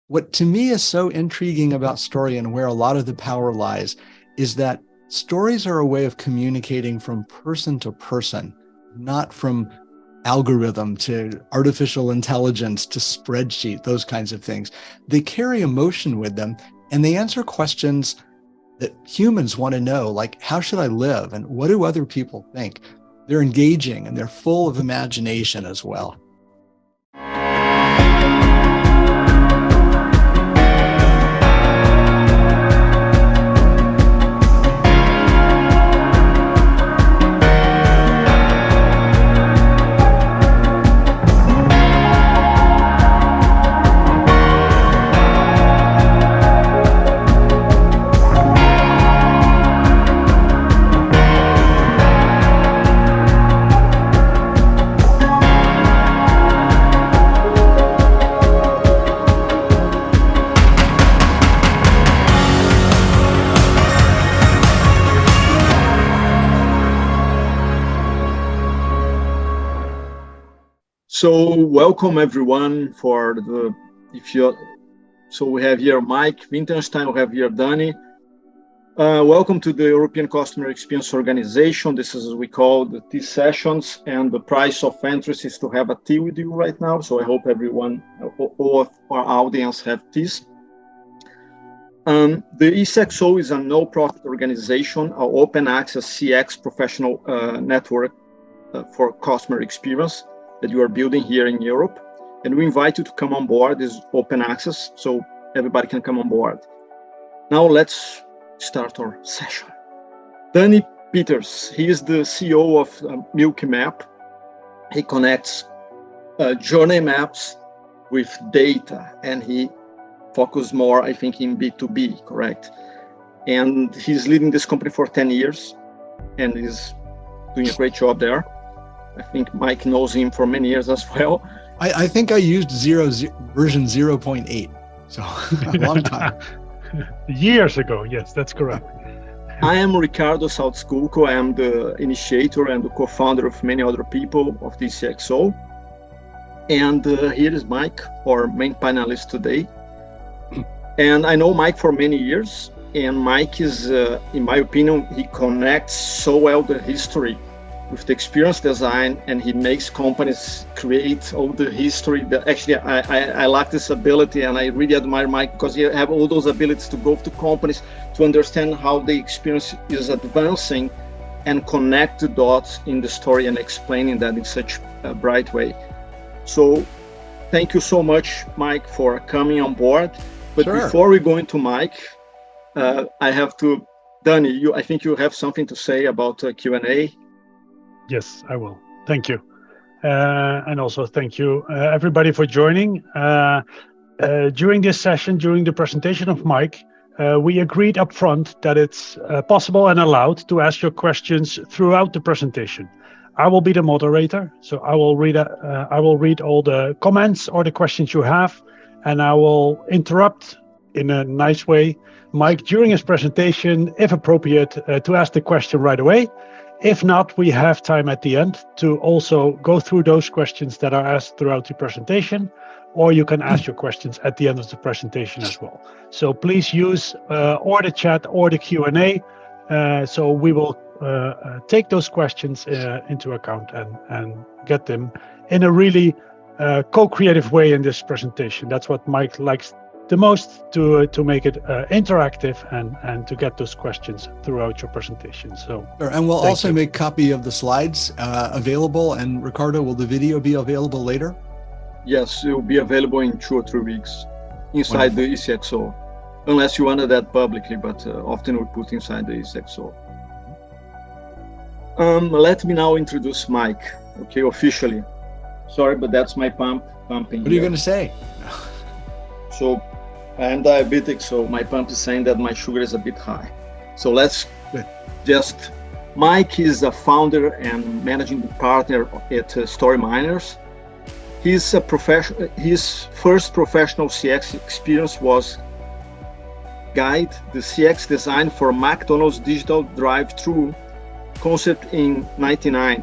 What to me is so intriguing about story and where a lot of the power lies is that stories are a way of communicating from person to person, not from algorithm to artificial intelligence to spreadsheet, those kinds of things. They carry emotion with them and they answer questions that humans want to know, like, how should I live? And what do other people think? They're engaging and they're full of imagination as well. So welcome everyone so we have here Mike Wittenstein, we have here Danny. Welcome to the European Customer Experience Organization. This is what we call the tea sessions, and the price of entrance is to have a tea with you right now. So I hope everyone, all of our audience have teas. The ECXO is a no-profit organization, an open access CX professional network for customer experience that you are building here in Europe. And we invite you to come on board. This is open access, so everybody can come on board. Now let's start our session. Danny Peters, he is the CEO of Milky Map. He connects journey maps with data, and he focuses more, I think, in B2B, correct? And he's leading this company for 10 years, and he's doing a great job there. I think Mike knows him for many years as well. I think I used version 0.8, so a long time. Years ago, yes, that's correct. I am Ricardo Saltzkulko. I am the initiator and the co-founder of many other people of the ECXO. And here is Mike, our main panelist today. And I know Mike for many years. And Mike is, in my opinion, he connects so well the history with the experience design, and he makes companies create all the history. Actually, I like this ability, and I really admire Mike because he have all those abilities to go to companies to understand how the experience is advancing and connect the dots in the story and explaining that in such a bright way. So thank you so much, Mike, for coming on board. But Sure. Before we go into Mike, I have to, Danny, I think you have something to say about Q&A. Yes, I will. Thank you. And also thank you, everybody, for joining. During this session, during the presentation of Mike, we agreed up front that it's possible and allowed to ask your questions throughout the presentation. I will be the moderator, so I will read all the comments or the questions you have, and I will interrupt in a nice way Mike during his presentation, if appropriate, to ask the question right away. If not, we have time at the end to also go through those questions that are asked throughout the presentation, or you can ask your questions at the end of the presentation as well. So please use or the chat or the Q&A, so we will take those questions into account and get them in a really co-creative way in this presentation. That's what Mike likes the most, to make it interactive and to get those questions throughout your presentation. So, Sure. And we'll also make a copy of the slides available. And Ricardo, will the video be available later? Yes, it will be available in 2 or 3 weeks inside the ECXO, unless you wanted that publicly, but often we put inside the ECXO. Let me now introduce Mike, okay, officially. Sorry, but that's my pumping. What are you going to say? So I am diabetic, so my pump is saying that my sugar is a bit high. So let's just, Mike is a founder and managing partner at Storyminers. His first professional CX experience was guide the CX design for McDonald's digital drive-thru concept in '99,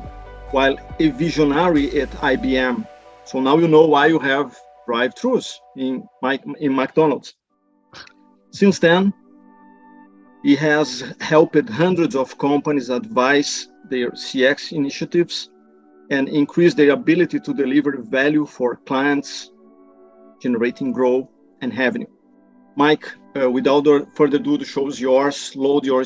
while eVisionary at IBM. So now you know why you have drive-thrus in McDonald's. Since then, he has helped hundreds of companies advise their CX initiatives and increase their ability to deliver value for clients, generating growth and revenue. Mike, without further ado, the show is yours. Load your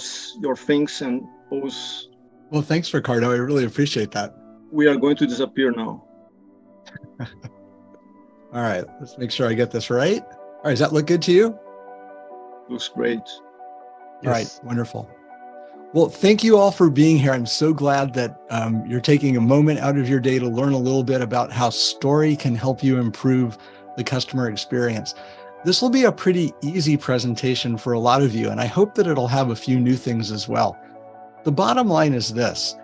things and pose. Well, thanks, Ricardo. I really appreciate that. We are going to disappear now. All right, let's make sure I get this right. All right, does that look good to you? Looks great. Yes. All right, wonderful. Well, thank you all for being here. I'm so glad that you're taking a moment out of your day to learn a little bit about how story can help you improve the customer experience. This will be a pretty easy presentation for a lot of you, and I hope that it'll have a few new things as well. The bottom line is this: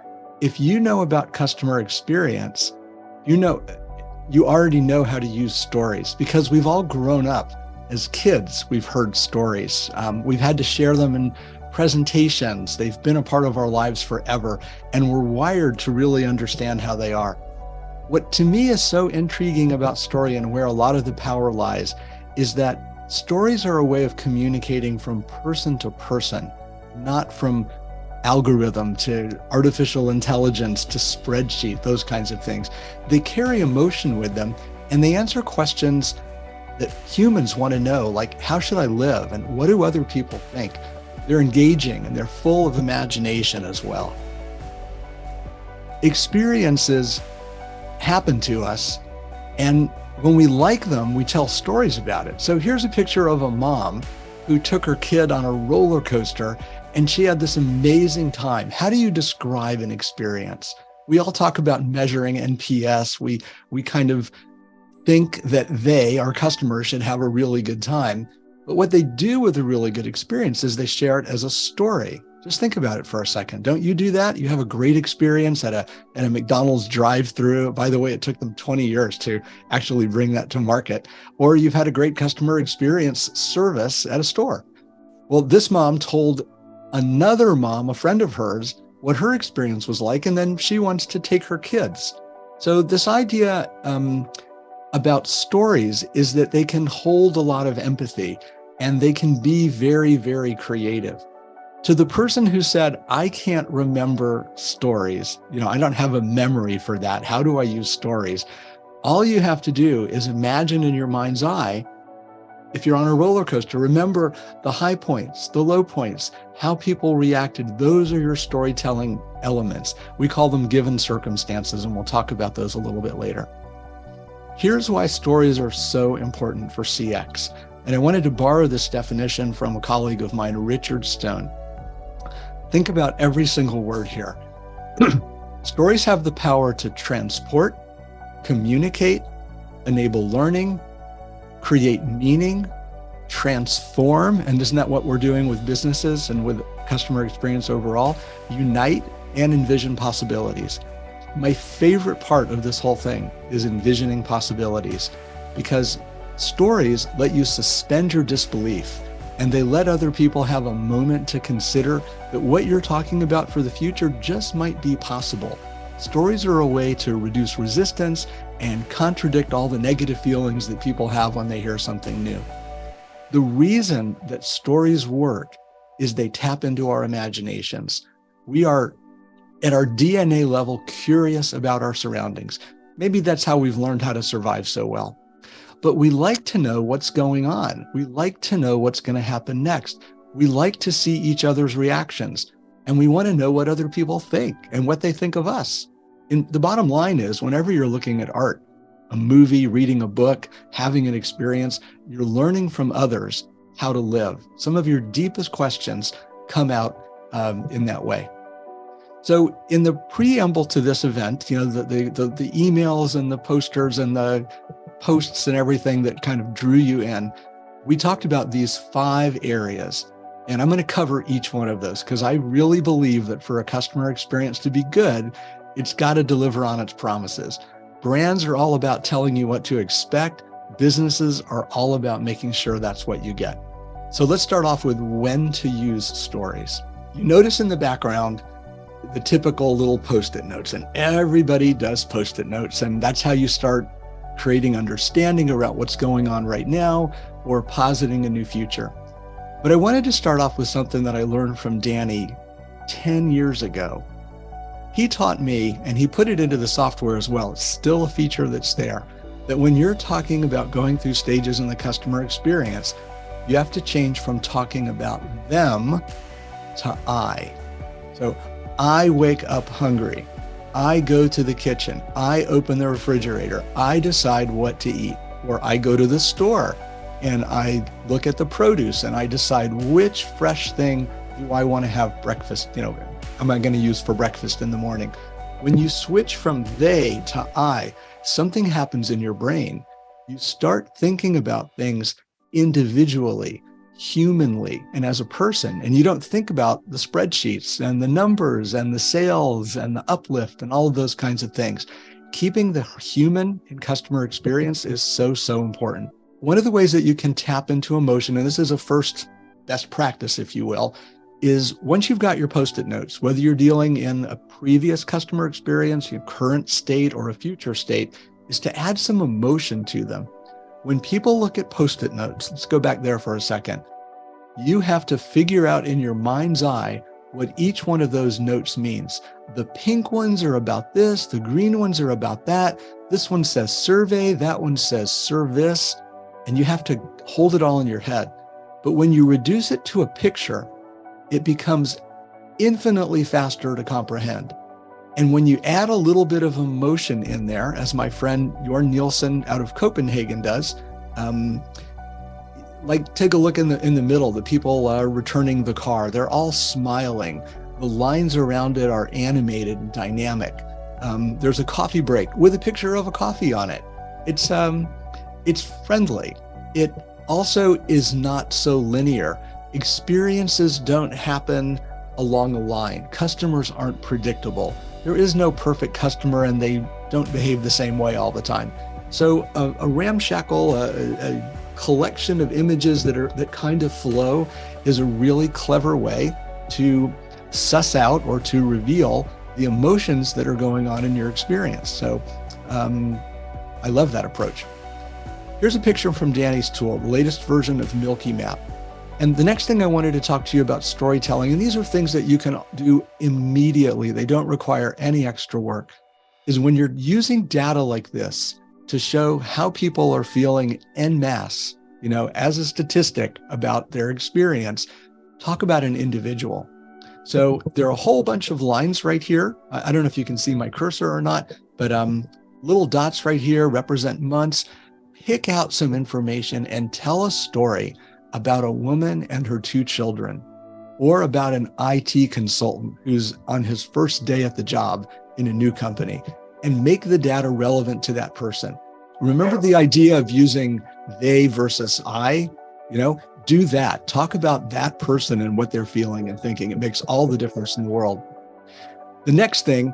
if you know about customer experience, you already know how to use stories, because we've all grown up as kids. We've heard stories. We've had to share them in presentations. They've been a part of our lives forever, and we're wired to really understand how they are. What to me is so intriguing about story, and where a lot of the power lies, is that stories are a way of communicating from person to person, not from algorithm to artificial intelligence to spreadsheet, those kinds of things. They carry emotion with them, and they answer questions that humans want to know, like, how should I live and what do other people think? They're engaging and they're full of imagination as well. Experiences happen to us, and when we like them, we tell stories about it. So here's a picture of a mom who took her kid on a roller coaster, and she had this amazing time. How do you describe an experience? We all talk about measuring NPS. We kind of think that our customers, should have a really good time. But what they do with a really good experience is they share it as a story. Just think about it for a second. Don't you do that? You have a great experience at a McDonald's drive-thru. By the way, it took them 20 years to actually bring that to market. Or you've had a great customer experience service at a store. Well, this mom told another mom, a friend of hers, what her experience was like, and then she wants to take her kids. So this idea about stories is that they can hold a lot of empathy, and they can be very, very creative. To the person who said, I can't remember stories, I don't have a memory for that, how do I use stories? All you have to do is imagine in your mind's eye, if you're on a roller coaster, remember the high points, the low points, how people reacted. Those are your storytelling elements. We call them given circumstances, and we'll talk about those a little bit later. Here's why stories are so important for CX. And I wanted to borrow this definition from a colleague of mine, Richard Stone. Think about every single word here. Stories have the power to transport, communicate, enable learning, create meaning, transform, and isn't that what we're doing with businesses and with customer experience overall? Unite and envision possibilities. My favorite part of this whole thing is envisioning possibilities, because stories let you suspend your disbelief, and they let other people have a moment to consider that what you're talking about for the future just might be possible. Stories are a way to reduce resistance and contradict all the negative feelings that people have when they hear something new. The reason that stories work is they tap into our imaginations. We are, at our DNA level, curious about our surroundings. Maybe that's how we've learned how to survive so well. But we like to know what's going on. We like to know what's going to happen next. We like to see each other's reactions, and we want to know what other people think and what they think of us. And the bottom line is, whenever you're looking at art, a movie, reading a book, having an experience, you're learning from others how to live. Some of your deepest questions come out in that way. So in the preamble to this event, the emails and the posters and the posts and everything that kind of drew you in, we talked about these 5 areas. And I'm going to cover each one of those, because I really believe that for a customer experience to be good, it's got to deliver on its promises. Brands are all about telling you what to expect. Businesses are all about making sure that's what you get. So let's start off with when to use stories. You notice in the background the typical little Post-it notes, and everybody does Post-it notes, and that's how you start creating understanding around what's going on right now, or positing a new future. But I wanted to start off with something that I learned from Danny 10 years ago. He taught me, and he put it into the software as well, it's still a feature that's there, that when you're talking about going through stages in the customer experience, you have to change from talking about them to I. So I wake up hungry. I go to the kitchen. I open the refrigerator. I decide what to eat. Or I go to the store and I look at the produce and I decide which fresh thing do I want to have breakfast, am I going to use for breakfast in the morning? When you switch from they to I, something happens in your brain. You start thinking about things individually, humanly, and as a person. And you don't think about the spreadsheets and the numbers and the sales and the uplift and all of those kinds of things. Keeping the human in customer experience is so, so important. One of the ways that you can tap into emotion, and this is a first best practice, if you will, is once you've got your Post-it notes, whether you're dealing in a previous customer experience, your current state, or a future state, is to add some emotion to them. When people look at Post-it notes, let's go back there for a second. You have to figure out in your mind's eye what each one of those notes means. The pink ones are about this, the green ones are about that. This one says survey, that one says service, and you have to hold it all in your head. But when you reduce it to a picture, it becomes infinitely faster to comprehend. And when you add a little bit of emotion in there, as my friend Jorn Nielsen out of Copenhagen does, like take a look in the middle, the people returning the car, they're all smiling. The lines around it are animated and dynamic. There's a coffee break with a picture of a coffee on it. It's friendly. It also is not so linear. Experiences don't happen along a line. Customers aren't predictable. There is no perfect customer and they don't behave the same way all the time. So a ramshackle, a collection of images that kind of flow is a really clever way to suss out or to reveal the emotions that are going on in your experience. So I love that approach. Here's a picture from Danny's tool, the latest version of Milky Map. And the next thing I wanted to talk to you about storytelling, and these are things that you can do immediately, they don't require any extra work, is when you're using data like this to show how people are feeling en masse, as a statistic about their experience, talk about an individual. So there are a whole bunch of lines right here. I don't know if you can see my cursor or not, but little dots right here represent months. Pick out some information and tell a story about a woman and her 2 children, or about an IT consultant who's on his first day at the job in a new company, and make the data relevant to that person. Remember the idea of using they versus I? Do that. Talk about that person and what they're feeling and thinking. It makes all the difference in the world. The next thing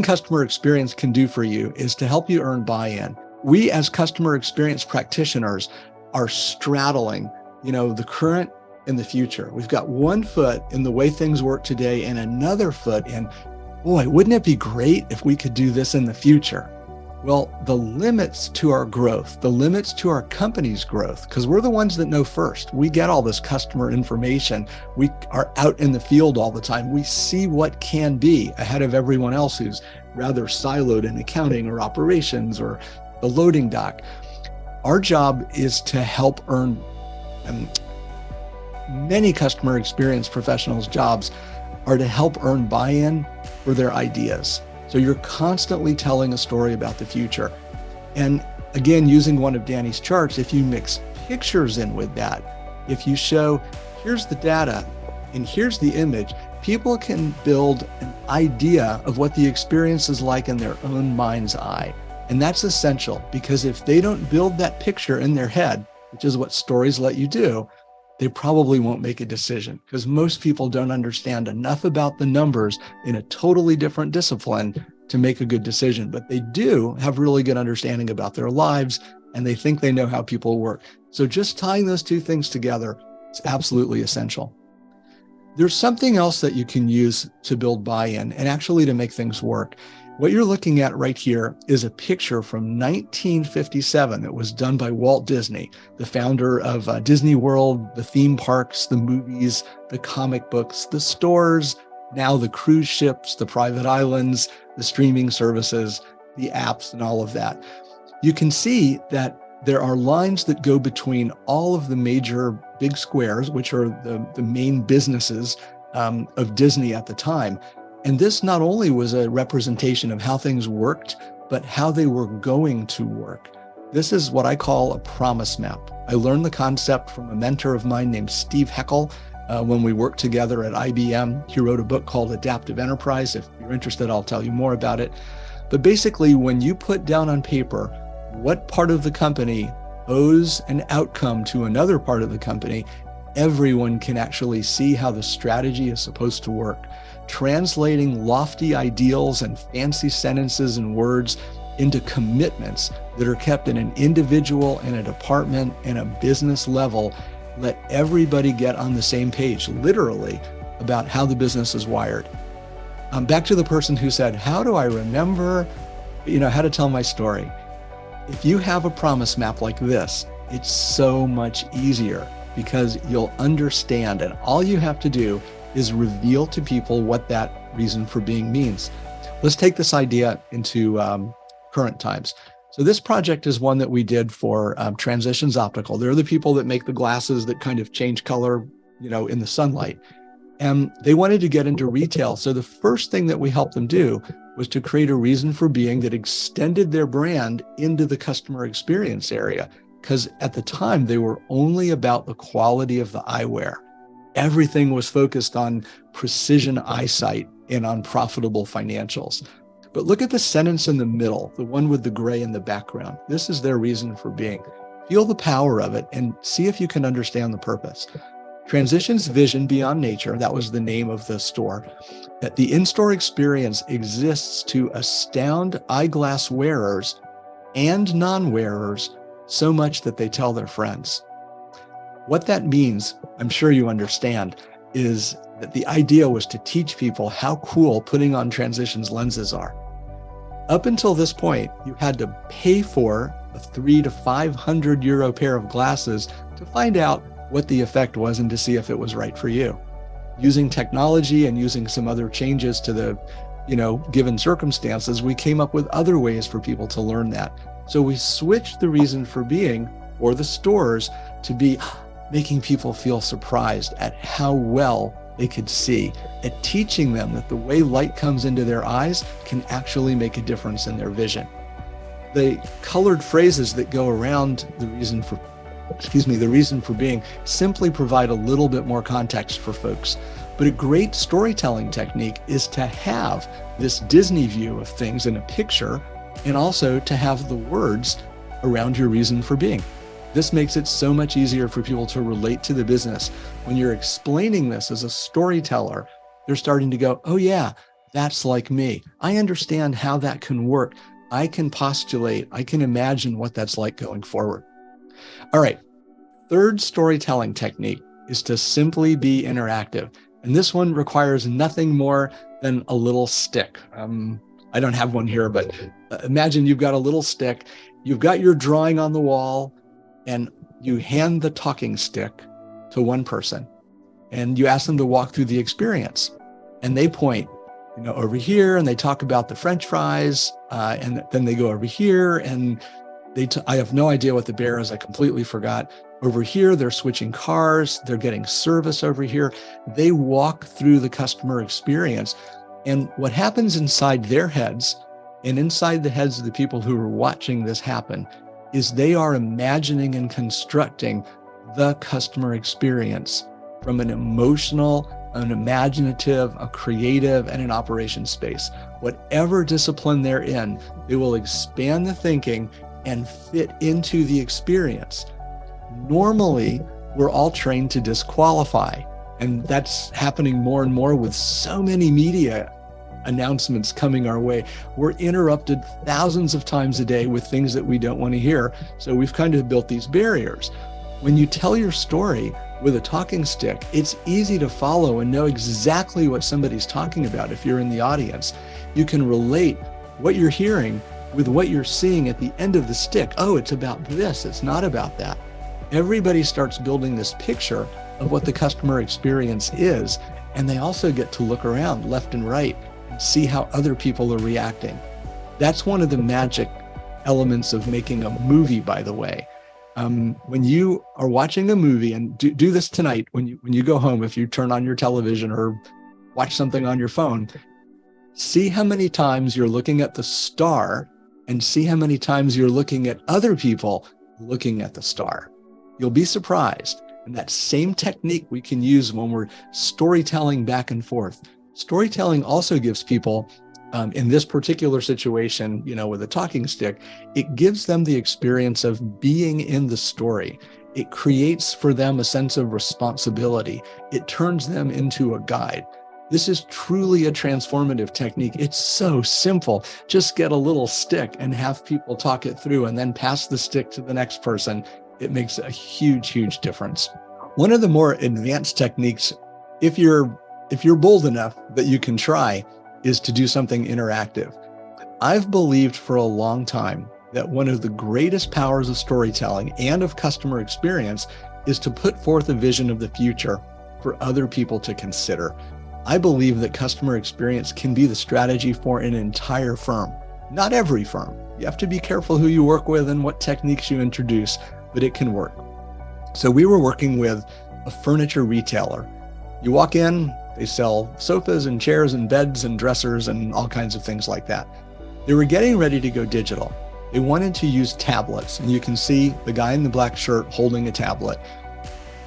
customer experience can do for you is to help you earn buy-in. We as customer experience practitioners are straddling, the current and the future. We've got one foot in the way things work today and another foot in, boy, wouldn't it be great if we could do this in the future? Well, the limits to our growth, the limits to our company's growth, because we're the ones that know first. We get all this customer information. We are out in the field all the time. We see what can be ahead of everyone else who's rather siloed in accounting or operations or the loading dock. Our job is to help earn, many customer experience professionals' jobs are to help earn buy-in for their ideas. So you're constantly telling a story about the future. And again, using one of Danny's charts, if you mix pictures in with that, if you show, here's the data and here's the image, people can build an idea of what the experience is like in their own mind's eye. And that's essential, because if they don't build that picture in their head, which is what stories let you do, they probably won't make a decision, because most people don't understand enough about the numbers in a totally different discipline to make a good decision. But they do have really good understanding about their lives, and they think they know how people work. So just tying those two things together is absolutely essential. There's something else that you can use to build buy-in and actually to make things work. What you're looking at right here is a picture from 1957 that was done by Walt Disney, the founder of Disney World, the theme parks, the movies, the comic books, the stores, now the cruise ships, the private islands, the streaming services, the apps, and all of that. You can see that there are lines that go between all of the major big squares, which are the main businesses of Disney at the time. And this not only was a representation of how things worked, but how they were going to work. This is what I call a promise map. I learned the concept from a mentor of mine named Steve Heckel when we worked together at IBM. He wrote a book called Adaptive Enterprise. If you're interested, I'll tell you more about it. But basically, when you put down on paper what part of the company owes an outcome to another part of the company, everyone can actually see how the strategy is supposed to work. Translating lofty ideals and fancy sentences and words into commitments that are kept at an individual and a department and a business level, let everybody get on the same page, literally, about how the business is wired. Back to the person who said, how do I remember, how to tell my story? If you have a promise map like this, it's so much easier because you'll understand, and all you have to do is reveal to people what that reason for being means. Let's take this idea into current times. So this project is one that we did for Transitions Optical. They're the people that make the glasses that kind of change color, in the sunlight. And they wanted to get into retail. So the first thing that we helped them do was to create a reason for being that extended their brand into the customer experience area. Because at the time, they were only about the quality of the eyewear. Everything was focused on precision eyesight and on profitable financials. But look at the sentence in the middle, the one with the gray in the background. This is their reason for being. Feel the power of it and see if you can understand the purpose. Transitions Vision Beyond Nature, that was the name of the store, that the in-store experience exists to astound eyeglass wearers and non-wearers so much that they tell their friends. What that means, I'm sure you understand, is that the idea was to teach people how cool putting on Transitions lenses are. Up until this point, you had to pay for a 300 to 500 euro pair of glasses to find out what the effect was and to see if it was right for you. Using technology and using some other changes to the, given circumstances, we came up with other ways for people to learn that. So we switched the reason for being, or the stores, to be making people feel surprised at how well they could see, at teaching them that the way light comes into their eyes can actually make a difference in their vision. The colored phrases that go around the reason for being simply provide a little bit more context for folks. But a great storytelling technique is to have this Disney view of things in a picture, and also to have the words around your reason for being. This makes it so much easier for people to relate to the business. When you're explaining this as a storyteller, they're starting to go, oh yeah, that's like me. I understand how that can work. I can postulate, I can imagine what that's like going forward. All right, third storytelling technique is to simply be interactive. And this one requires nothing more than a little stick. I don't have one here, but imagine you've got a little stick, you've got your drawing on the wall, and you hand the talking stick to one person, and you ask them to walk through the experience. And they point, over here, and they talk about the French fries, and then they go over here, and I have no idea what the bear is. I completely forgot. Over here, they're switching cars. They're getting service over here. They walk through the customer experience. And what happens inside their heads and inside the heads of the people who are watching this happen is they are imagining and constructing the customer experience from an emotional, an imaginative, a creative, and an operations space. Whatever discipline they're in, they will expand the thinking and fit into the experience. Normally, we're all trained to disqualify, and that's happening more and more with so many media announcements coming our way. We're interrupted thousands of times a day with things that we don't want to hear, so we've kind of built these barriers. When you tell your story with a talking stick, it's easy to follow and know exactly what somebody's talking about if you're in the audience. You can relate what you're hearing with what you're seeing at the end of the stick. Oh, it's about this, it's not about that. Everybody starts building this picture of what the customer experience is, and they also get to look around left and right and see how other people are reacting. That's one of the magic elements of making a movie, by the way. When you are watching a movie, and do this tonight when you go home, if you turn on your television or watch something on your phone, see how many times you're looking at the star and see how many times you're looking at other people looking at the star. You'll be surprised. And that same technique we can use when we're storytelling back and forth. Storytelling also gives people, in this particular situation, with a talking stick, it gives them the experience of being in the story. It creates for them a sense of responsibility. It turns them into a guide. This is truly a transformative technique. It's so simple. Just get a little stick and have people talk it through and then pass the stick to the next person. It makes a huge, huge difference. One of the more advanced techniques, if you're bold enough that you can try, is to do something interactive. I've believed for a long time that one of the greatest powers of storytelling and of customer experience is to put forth a vision of the future for other people to consider. I believe that customer experience can be the strategy for an entire firm. Not every firm. You have to be careful who you work with and what techniques you introduce, but it can work. So we were working with a furniture retailer. You walk in, they sell sofas and chairs and beds and dressers and all kinds of things like that. They were getting ready to go digital. They wanted to use tablets, and you can see the guy in the black shirt holding a tablet.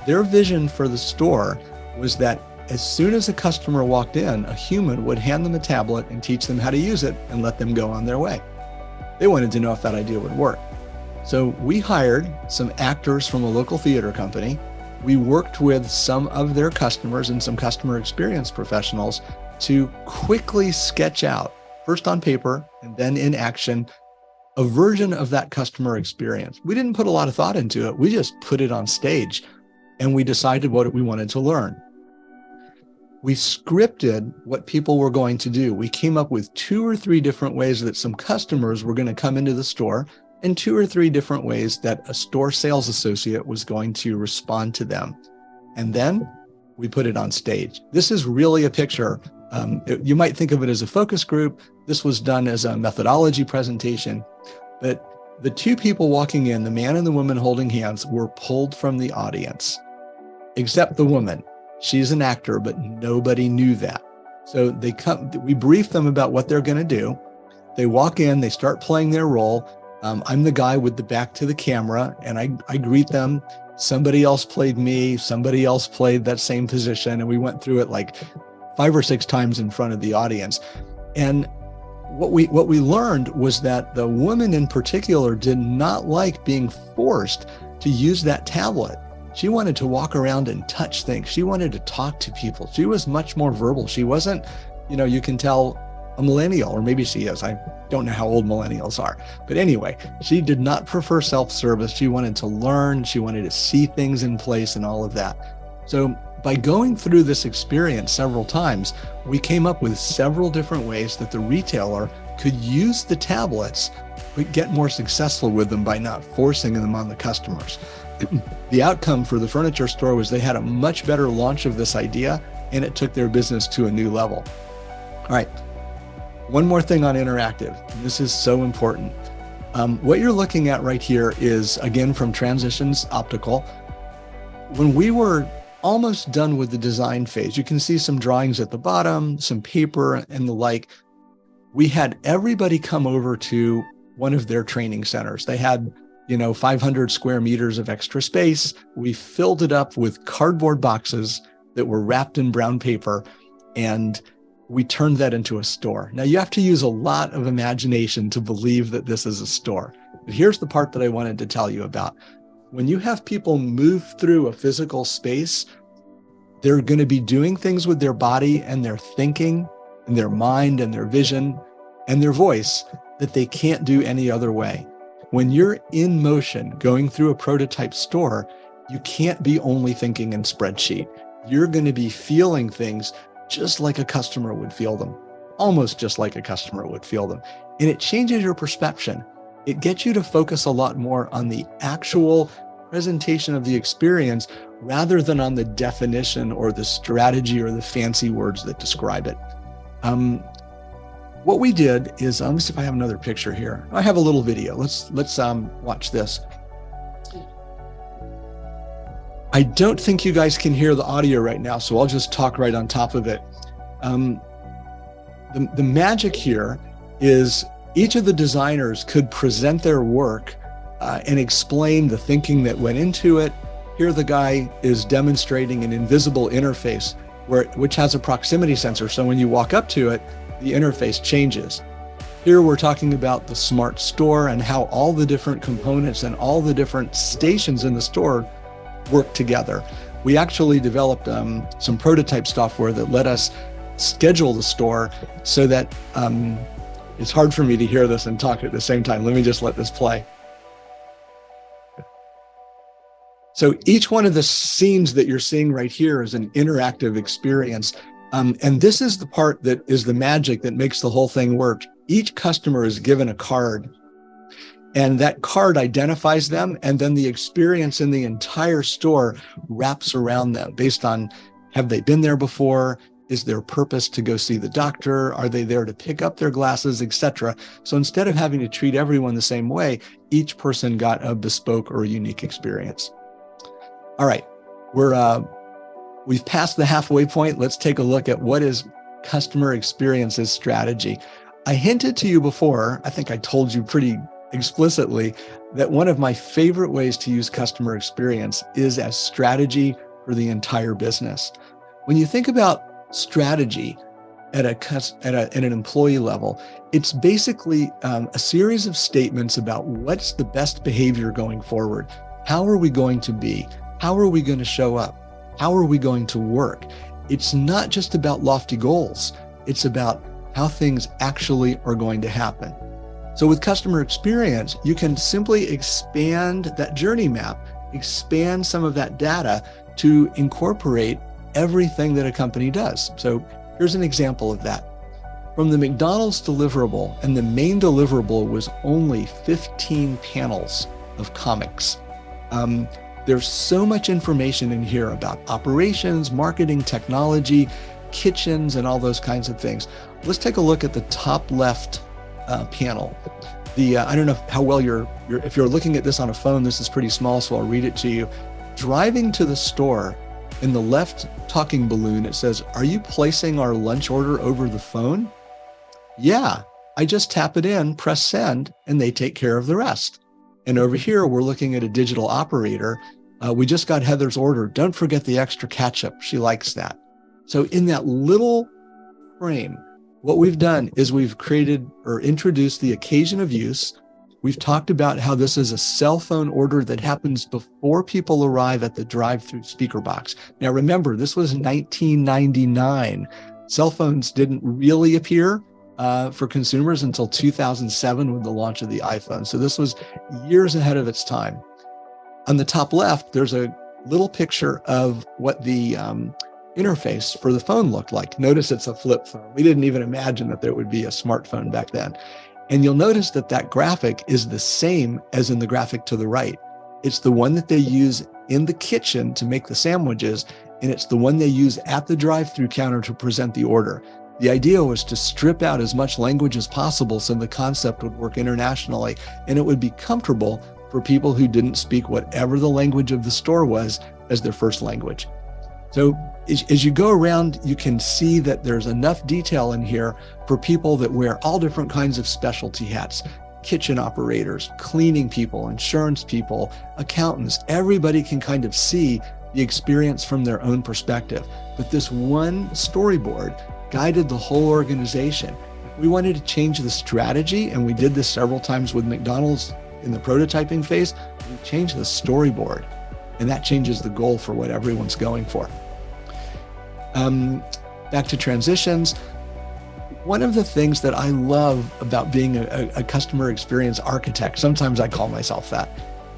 Their vision for the store was that as soon as a customer walked in, a human would hand them a tablet and teach them how to use it and let them go on their way. They wanted to know if that idea would work. So we hired some actors from a local theater company. We worked with some of their customers and some customer experience professionals to quickly sketch out, first on paper and then in action, a version of that customer experience. We didn't put a lot of thought into it. We just put it on stage and we decided what we wanted to learn. We scripted what people were going to do. We came up with 2 or 3 different ways that some customers were going to come into the store and 2 or 3 different ways that a store sales associate was going to respond to them. And then we put it on stage. This is really a picture. You might think of it as a focus group. This was done as a methodology presentation. But the 2 people walking in, the man and the woman holding hands, were pulled from the audience, except the woman. She's an actor, but nobody knew that. So we brief them about what they're going to do. They walk in, they start playing their role. I'm the guy with the back to the camera, and I greet them. Somebody else played me, somebody else played that same position, and we went through it like 5 or 6 times in front of the audience. And what we learned was that the woman in particular did not like being forced to use that tablet. She wanted to walk around and touch things. She wanted to talk to people. She was much more verbal. She wasn't, you can tell, a millennial, or maybe she is. I don't know how old millennials are. But anyway, she did not prefer self-service. She wanted to learn. She wanted to see things in place and all of that. So by going through this experience several times, we came up with several different ways that the retailer could use the tablets, but get more successful with them by not forcing them on the customers. The outcome for the furniture store was they had a much better launch of this idea, and it took their business to a new level. All right. One more thing on interactive. This is so important. What you're looking at right here is, again, from Transitions Optical. When we were almost done with the design phase, you can see some drawings at the bottom, some paper and the like. We had everybody come over to one of their training centers. They had 500 square meters of extra space. We filled it up with cardboard boxes that were wrapped in brown paper, and we turned that into a store. Now, you have to use a lot of imagination to believe that this is a store. But here's the part that I wanted to tell you about. When you have people move through a physical space, they're going to be doing things with their body and their thinking and their mind and their vision and their voice that they can't do any other way. When you're in motion going through a prototype store, you can't be only thinking in spreadsheet. You're going to be feeling things just like a customer would feel them, almost just like a customer would feel them. and it changes your perception. It gets you to focus a lot more on the actual presentation of the experience rather than on the definition or the strategy or the fancy words that describe it. What we did is, let me see if I have another picture here. I have a little video. Let's watch this. I don't think you guys can hear the audio right now, so I'll just talk right on top of it. The magic here is each of the designers could present their work and explain the thinking that went into it. Here the guy is demonstrating an invisible interface which has a proximity sensor. So when you walk up to it, the interface changes. Here we're talking about the smart store and how all the different components and all the different stations in the store work together. We actually developed some prototype software that let us schedule the store so that it's hard for me to hear this and talk at the same time. Let me just let this play. So each one of the scenes that you're seeing right here is an interactive experience. And this is the part that is the magic that makes the whole thing work. Each customer is given a card, and that card identifies them, and then the experience in the entire store wraps around them based on, have they been there before? Is their purpose to go see the doctor? Are they there to pick up their glasses, etc.? So instead of having to treat everyone the same way, each person got a bespoke or a unique experience. All right, we've passed the halfway point. Let's take a look at what is customer experiences strategy. I hinted to you before, I think I told you pretty explicitly, that one of my favorite ways to use customer experience is as strategy for the entire business. When you think about strategy at an employee level, it's basically a series of statements about what's the best behavior going forward. How are we going to be? How are we going to show up? How are we going to work? It's not just about lofty goals. It's about how things actually are going to happen. So with customer experience, you can simply expand that journey map, expand some of that data to incorporate everything that a company does. So here's an example of that. From the McDonald's deliverable, and the main deliverable was only 15 panels of comics. There's so much information in here about operations, marketing, technology, kitchens, and all those kinds of things. Let's take a look at the top left panel. I don't know how well if you're looking at this on a phone, this is pretty small, so I'll read it to you. Driving to the store, in the left talking balloon, it says, "Are you placing our lunch order over the phone?" Yeah, I just tap it in, press send, and they take care of the rest. And over here, we're looking at a digital operator. We just got Heather's order. Don't forget the extra ketchup. She likes that. So in that little frame, what we've done is we've created or introduced the occasion of use. We've talked about how this is a cell phone order that happens before people arrive at the drive-thru speaker box. Now, remember, this was 1999. Cell phones didn't really appear for consumers until 2007 with the launch of the iPhone. So this was years ahead of its time. On the top left, there's a little picture of what the interface for the phone looked like. Notice it's a flip phone. We didn't even imagine that there would be a smartphone back then. And you'll notice that that graphic is the same as in the graphic to the right. It's the one that they use in the kitchen to make the sandwiches, and it's the one they use at the drive-thru counter to present the order. The idea was to strip out as much language as possible so the concept would work internationally, and it would be comfortable for people who didn't speak whatever the language of the store was as their first language. So as you go around, you can see that there's enough detail in here for people that wear all different kinds of specialty hats: kitchen operators, cleaning people, insurance people, accountants. Everybody can kind of see the experience from their own perspective. But this one storyboard guided the whole organization. We wanted to change the strategy, and we did this several times with McDonald's in the prototyping phase. We changed the storyboard, and that changes the goal for what everyone's going for. Back to transitions. One of the things that I love about being a customer experience architect, sometimes I call myself that,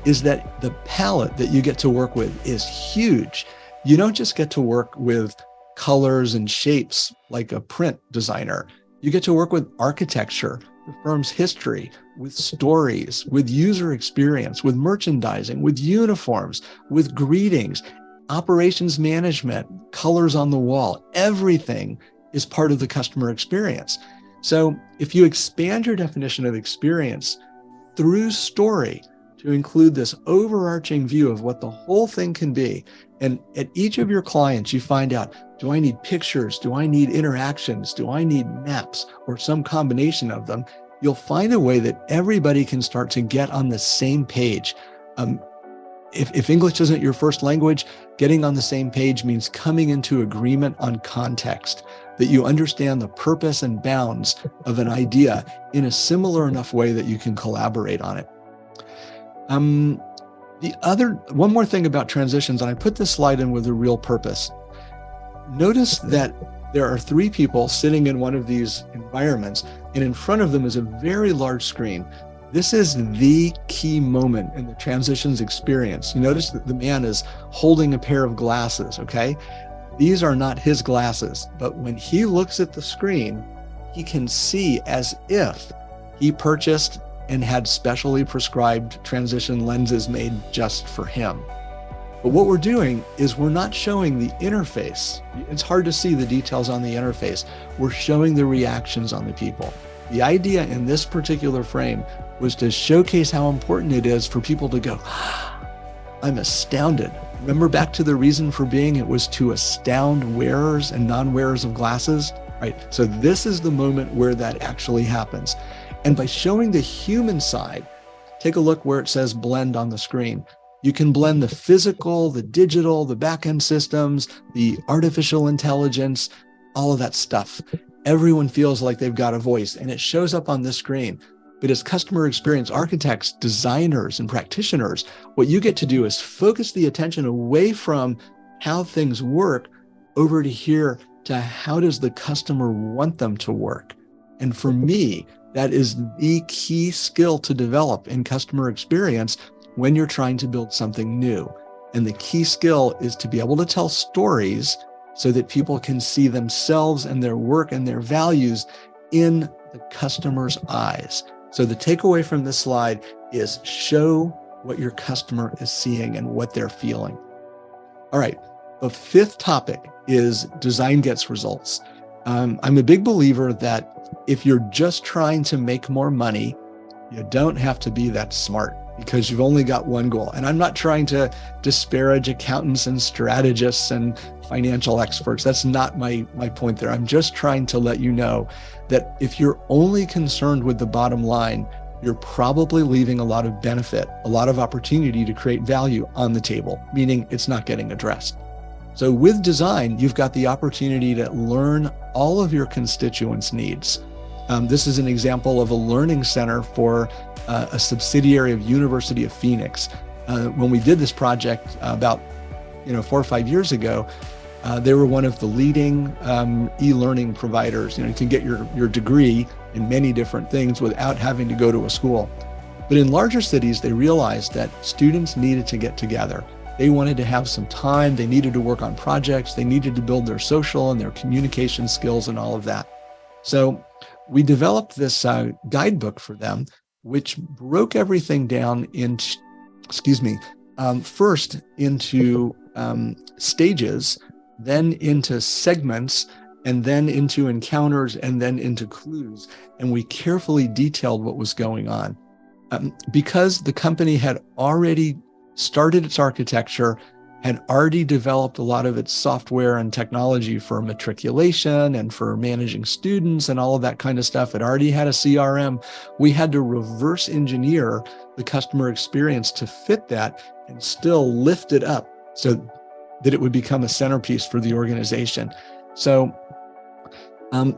is that the palette that you get to work with is huge. You don't just get to work with colors and shapes like a print designer. You get to work with architecture, the firm's history, with stories, with user experience, with merchandising, with uniforms, with greetings, operations management, colors on the wall. Everything is part of the customer experience. So if you expand your definition of experience through story to include this overarching view of what the whole thing can be, and at each of your clients, you find out, do I need pictures? Do I need interactions? Do I need maps or some combination of them? You'll find a way that everybody can start to get on the same page. If English isn't your first language, getting on the same page means coming into agreement on context, that you understand the purpose and bounds of an idea in a similar enough way that you can collaborate on it. One more thing about transitions, and I put this slide in with a real purpose. Notice that there are three people sitting in one of these environments, and in front of them is a very large screen. This is the key moment in the transitions experience. You notice that the man is holding a pair of glasses, okay? These are not his glasses, but when he looks at the screen, he can see as if he purchased and had specially prescribed transition lenses made just for him. But what we're doing is we're not showing the interface. It's hard to see the details on the interface. We're showing the reactions on the people. The idea in this particular frame was to showcase how important it is for people to go, I'm astounded. Remember back to the reason for being, it was to astound wearers and non-wearers of glasses, right? So this is the moment where that actually happens. And by showing the human side, take a look where it says blend on the screen. You can blend the physical, the digital, the back-end systems, the artificial intelligence, all of that stuff. Everyone feels like they've got a voice, and it shows up on this screen. But as customer experience architects, designers, and practitioners, what you get to do is focus the attention away from how things work over to here to how does the customer want them to work. And for me, that is the key skill to develop in customer experience when you're trying to build something new. And the key skill is to be able to tell stories so that people can see themselves and their work and their values in the customer's eyes. So the takeaway from this slide is show what your customer is seeing and what they're feeling. All right, the fifth topic is design gets results. I'm a big believer that if you're just trying to make more money, you don't have to be that smart because you've only got one goal. And I'm not trying to disparage accountants and strategists and financial experts. That's not my point there. I'm just trying to let you know that if you're only concerned with the bottom line, you're probably leaving a lot of benefit, a lot of opportunity to create value on the table, meaning it's not getting addressed. So with design, you've got the opportunity to learn all of your constituents' needs. This is an example of a learning center for a subsidiary of University of Phoenix. When we did this project about 4 or 5 years ago, they were one of the leading e-learning providers. You can get your degree in many different things without having to go to a school. But in larger cities, they realized that students needed to get together. They wanted to have some time. They needed to work on projects. They needed to build their social and their communication skills and all of that. So we developed this guidebook for them, which broke everything down into, first into stages, then into segments, and then into encounters, and then into clues. And we carefully detailed what was going on. Because the company had already started its architecture, had already developed a lot of its software and technology for matriculation and for managing students and all of that kind of stuff. It already had a CRM. We had to reverse engineer the customer experience to fit that and still lift it up so that it would become a centerpiece for the organization. So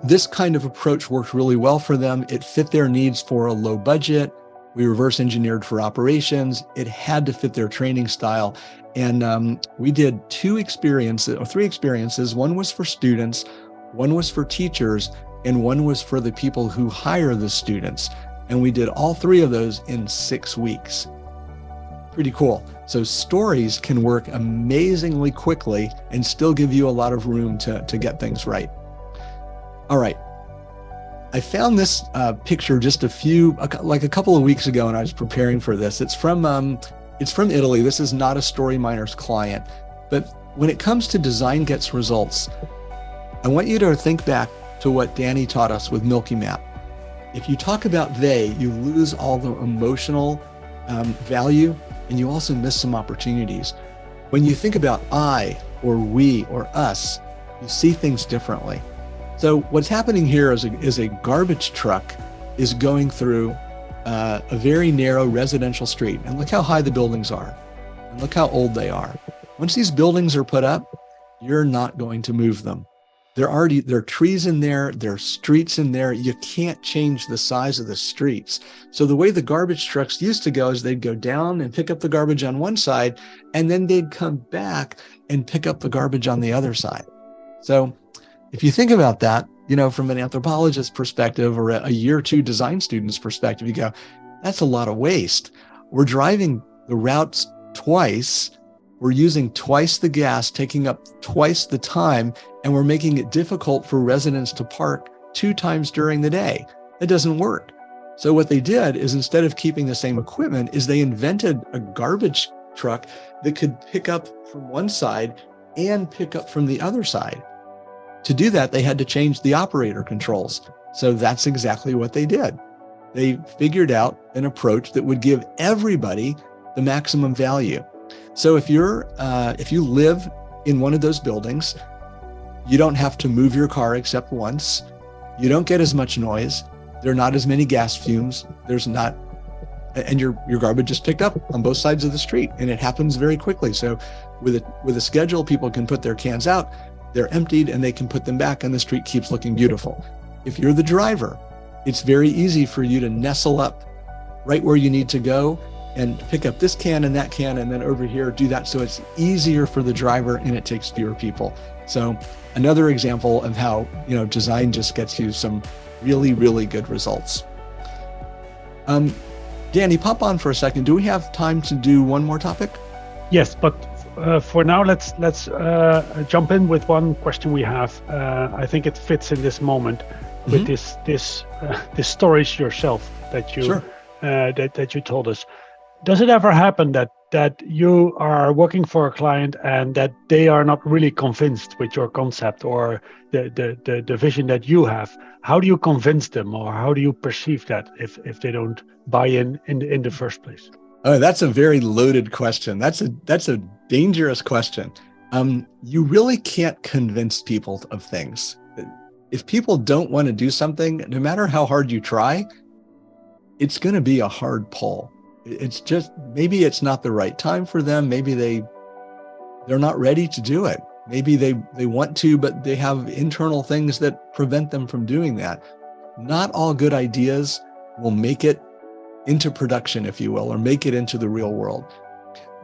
this kind of approach worked really well for them. It fit their needs for a low budget. We reverse engineered for operations. It had to fit their training style. And we did 3 experiences. One was for students, one was for teachers, and one was for the people who hire the students. And we did all 3 of those in 6 weeks. Pretty cool. So stories can work amazingly quickly and still give you a lot of room to get things right. All right. I found this picture just a couple of weeks ago, and I was preparing for this. It's from Italy. This is not a Storyminers client, but when it comes to design gets results, I want you to think back to what Danny taught us with Milky Map. If you talk about they, you lose all the emotional value, and you also miss some opportunities. When you think about I or we or us, you see things differently. So what's happening here is a garbage truck is going through a very narrow residential street. And look how high the buildings are, and look how old they are. Once these buildings are put up, you're not going to move them. There are trees in there, there are streets in there. You can't change the size of the streets. So the way the garbage trucks used to go is they'd go down and pick up the garbage on one side, and then they'd come back and pick up the garbage on the other side. So if you think about that, from an anthropologist's perspective or a year two design student's perspective, you go, that's a lot of waste. We're driving the routes twice. We're using twice the gas, taking up twice the time, and we're making it difficult for residents to park 2 times during the day. That doesn't work. So what they did is, instead of keeping the same equipment, is they invented a garbage truck that could pick up from one side and pick up from the other side. To do that, they had to change the operator controls. So that's exactly what they did. They figured out an approach that would give everybody the maximum value. So if you live in one of those buildings, you don't have to move your car except once. You don't get as much noise. There are not as many gas fumes. And your garbage is picked up on both sides of the street, and it happens very quickly. So with a schedule, people can put their cans out, they're emptied, and they can put them back, and the street keeps looking beautiful. If you're the driver, it's very easy for you to nestle up right where you need to go and pick up this can and that can, and then over here do that. So it's easier for the driver, and it takes fewer people. So another example of how, design just gets you some really, really good results. Danny, pop on for a second. Do we have time to do one more topic? Yes, but for now, let's jump in with one question we have. I think it fits in this moment with this stories yourself that you Sure. that you told us. Does it ever happen that you are working for a client and that they are not really convinced with your concept or the vision that you have? How do you convince them, or how do you perceive that if they don't buy in the first place? Oh, that's a very loaded question. That's a dangerous question. You really can't convince people of things. If people don't want to do something, no matter how hard you try, it's going to be a hard pull. It's just, maybe it's not the right time for them. Maybe they're not ready to do it. Maybe they want to, but they have internal things that prevent them from doing that. Not all good ideas will make it into production, if you will, or make it into the real world.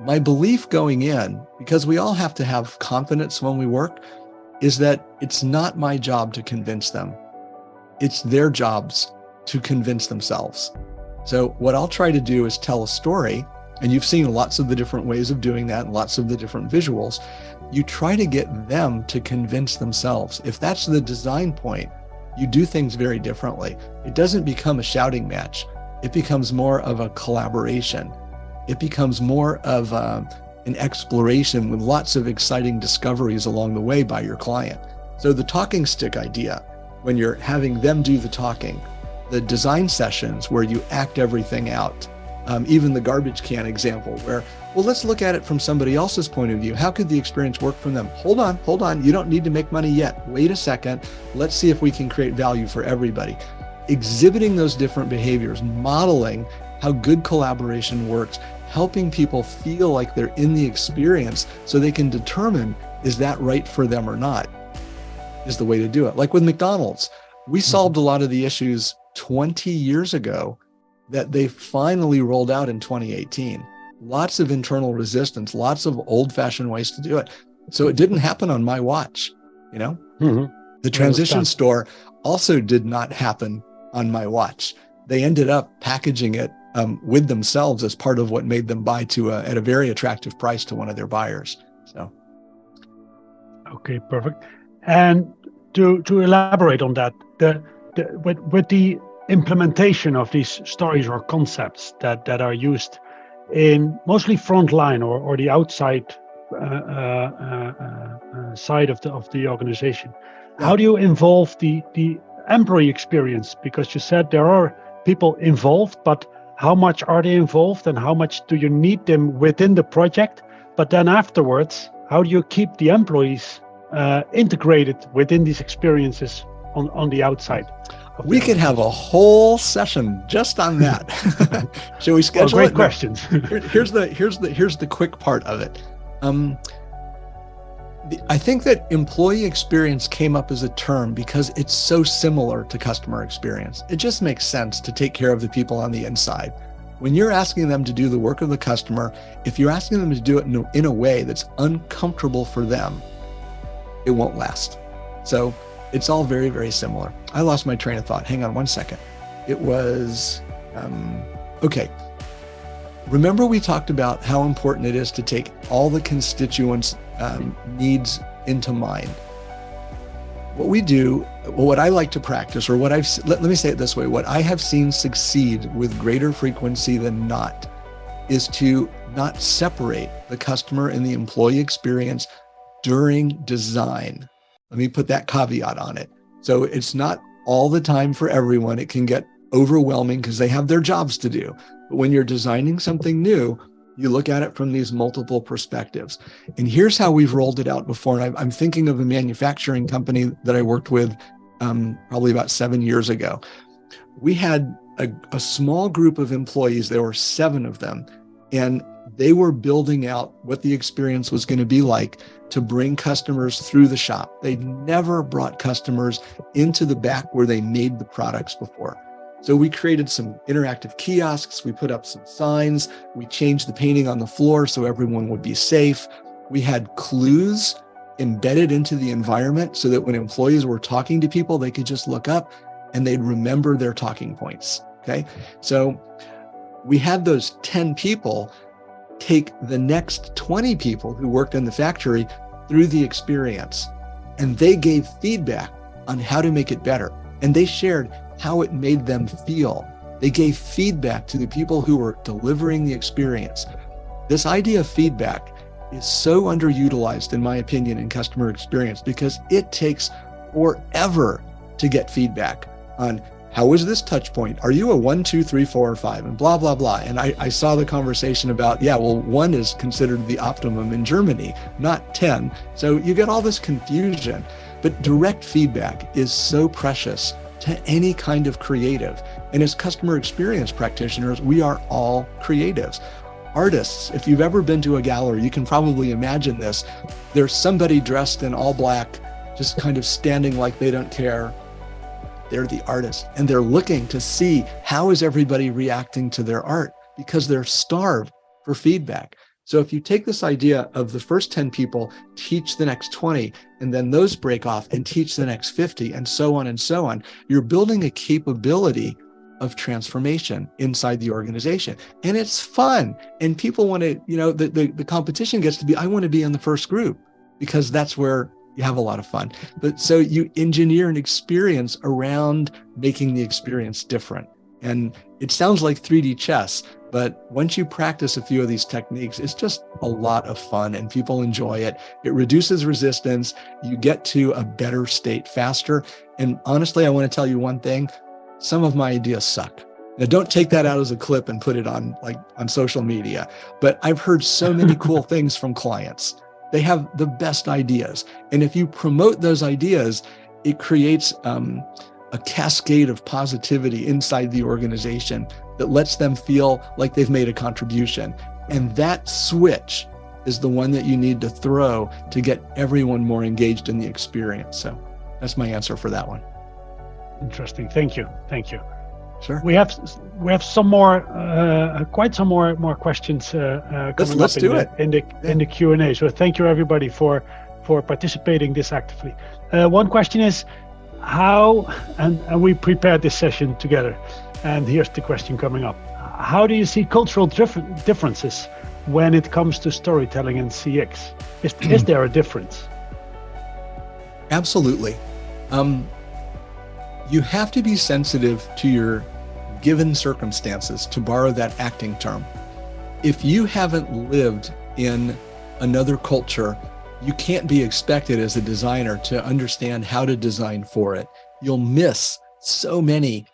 My belief going in, because we all have to have confidence when we work, is that it's not my job to convince them. It's their jobs to convince themselves. So what I'll try to do is tell a story, and you've seen lots of the different ways of doing that and lots of the different visuals. You try to get them to convince themselves. If that's the design point, you do things very differently. It doesn't become a shouting match. It becomes more of a collaboration. It becomes more of an exploration with lots of exciting discoveries along the way by your client. So the talking stick idea, when you're having them do the talking, the design sessions where you act everything out, even the garbage can example where, well, let's look at it from somebody else's point of view. How could the experience work for them? Hold on. You don't need to make money yet. Wait a second. Let's see if we can create value for everybody. Exhibiting those different behaviors, modeling how good collaboration works, helping people feel like they're in the experience so they can determine, is that right for them or not, is the way to do it. Like with McDonald's, we solved a lot of the issues 20 years ago that they finally rolled out in 2018. Lots of internal resistance, lots of old-fashioned ways to do it. So it didn't happen on my watch, The transition store also did not happen on my watch. They ended up packaging it with themselves as part of what made them buy at a very attractive price to one of their buyers. So, okay, perfect. And to elaborate on that, with the implementation of these stories or concepts that are used in mostly frontline or the outside side of the organization, how do you involve the employee experience? Because you said there are people involved, but how much are they involved and how much do you need them within the project? But then afterwards, how do you keep the employees integrated within these experiences on the outside? We could have a whole session just on that. Shall we schedule great it? questions. Here's the quick part of it. I think that employee experience came up as a term because it's so similar to customer experience. It just makes sense to take care of the people on the inside. When you're asking them to do the work of the customer, if you're asking them to do it in a way that's uncomfortable for them, it won't last. So it's all very, very similar. I lost my train of thought. Hang on one second. It was, okay. Remember we talked about how important it is to take all the constituents' needs into mind. What I like to practice, or let me say it this way, what I have seen succeed with greater frequency than not is to not separate the customer and the employee experience during design. Let me put that caveat on it. So it's not all the time for everyone. It can get overwhelming because they have their jobs to do. But when you're designing something new, you look at it from these multiple perspectives. And here's how we've rolled it out before. And I'm thinking of a manufacturing company that I worked with probably about 7 years ago. We had a small group of employees. There were 7 of them. And they were building out what the experience was going to be like to bring customers through the shop. They'd never brought customers into the back where they made the products before. So we created some interactive kiosks, we put up some signs, we changed the painting on the floor so everyone would be safe. We had clues embedded into the environment so that when employees were talking to people, they could just look up and they'd remember their talking points, okay? So we had those 10 people take the next 20 people who worked in the factory through the experience, and they gave feedback on how to make it better. And they shared how it made them feel. They gave feedback to the people who were delivering the experience. This idea of feedback is so underutilized, in my opinion, in customer experience because it takes forever to get feedback on how was this touch point? Are you a 1, 2, 3, 4, or 5? And blah, blah, blah. And I saw the conversation about, 1 is considered the optimum in Germany, not 10. So you get all this confusion. But direct feedback is so precious to any kind of creative. And as customer experience practitioners, we are all creatives. Artists, if you've ever been to a gallery, you can probably imagine this. There's somebody dressed in all black, just kind of standing like they don't care. They're the artist, and they're looking to see how is everybody reacting to their art because they're starved for feedback. So if you take this idea of the first 10 people, teach the next 20, and then those break off and teach the next 50, and so on, you're building a capability of transformation inside the organization. And it's fun. And people want to, the competition gets to be, I want to be in the first group because that's where you have a lot of fun. But so you engineer an experience around making the experience different. And it sounds like 3D chess, but once you practice a few of these techniques, it's just a lot of fun and people enjoy it. It reduces resistance. You get to a better state faster. And honestly, I want to tell you one thing. Some of my ideas suck. Now, don't take that out as a clip and put it on social media. But I've heard so many cool things from clients. They have the best ideas. And if you promote those ideas, it creates a cascade of positivity inside the organization that lets them feel like they've made a contribution. And that switch is the one that you need to throw to get everyone more engaged in the experience. So that's my answer for that one. Interesting. Thank you. Sure. We have some more, quite some more questions coming let's up do it in the Q&A. So thank you everybody for participating this actively. One question is how, and we prepared this session together, and here's the question coming up. How do you see cultural differences when it comes to storytelling and CX? Is there a difference? Absolutely. You have to be sensitive to your given circumstances, to borrow that acting term. If you haven't lived in another culture, you can't be expected as a designer to understand how to design for it. You'll miss so many